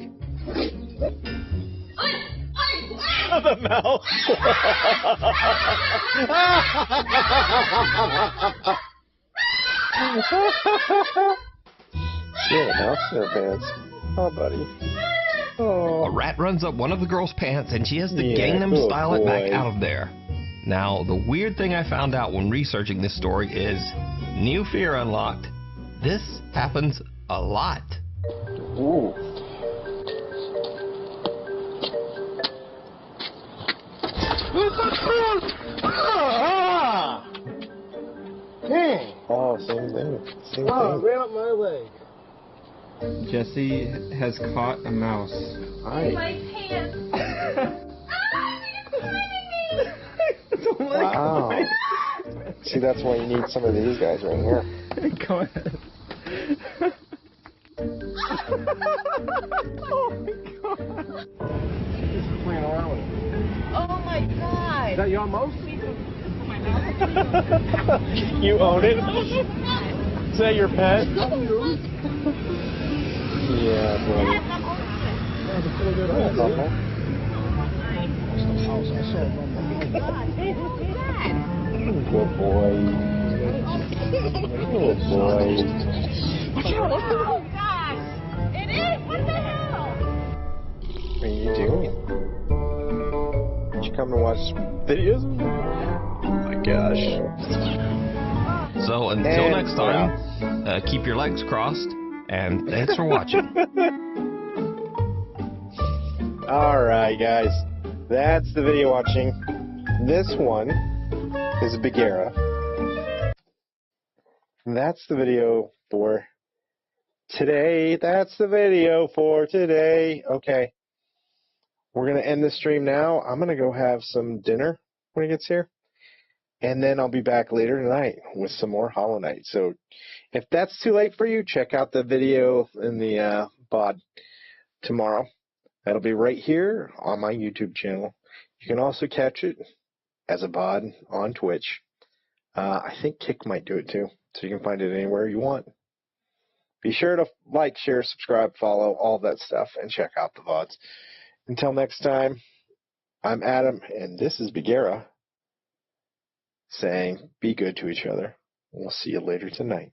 The mouse! Yeah, mouse in her pants. Oh, buddy. Oh. A rat runs up one of the girl's pants, and she has to Gangnam Style it back out of there. Now, the weird thing I found out when researching this story is, new fear unlocked. This happens a lot. Ooh. Dang. Oh, same thing. Same Oh, thing. ran up my leg. Jesse has caught a mouse. My pants. Wow. See, that's why you need some of these guys right here. Go ahead. Oh my god. Just playing around with it. Oh my god. Is that your mouse? You own it? Is that your pet? Yeah, buddy. That's a pretty good hole. Good boy. Good boy. Oh gosh. It is. What the hell? What are you doing? Did you come to watch videos? Oh my gosh. So until next time, keep your legs crossed, and thanks for watching. Alright, guys. That's the video watching. This one is a big era. That's the video for today. That's the video for today. Okay. We're going to end the stream now. I'm going to go have some dinner when he gets here. And then I'll be back later tonight with some more Hollow Knight. So if that's too late for you, check out the video in the bod tomorrow. That'll be right here on my YouTube channel. You can also catch it as a bod on Twitch. I think Kick might do it too, so you can find it anywhere you want. Be sure to like, share, subscribe, follow, all that stuff, and check out the VODs. Until next time, I'm Adam, and this is Bagheera saying be good to each other. We'll see you later tonight.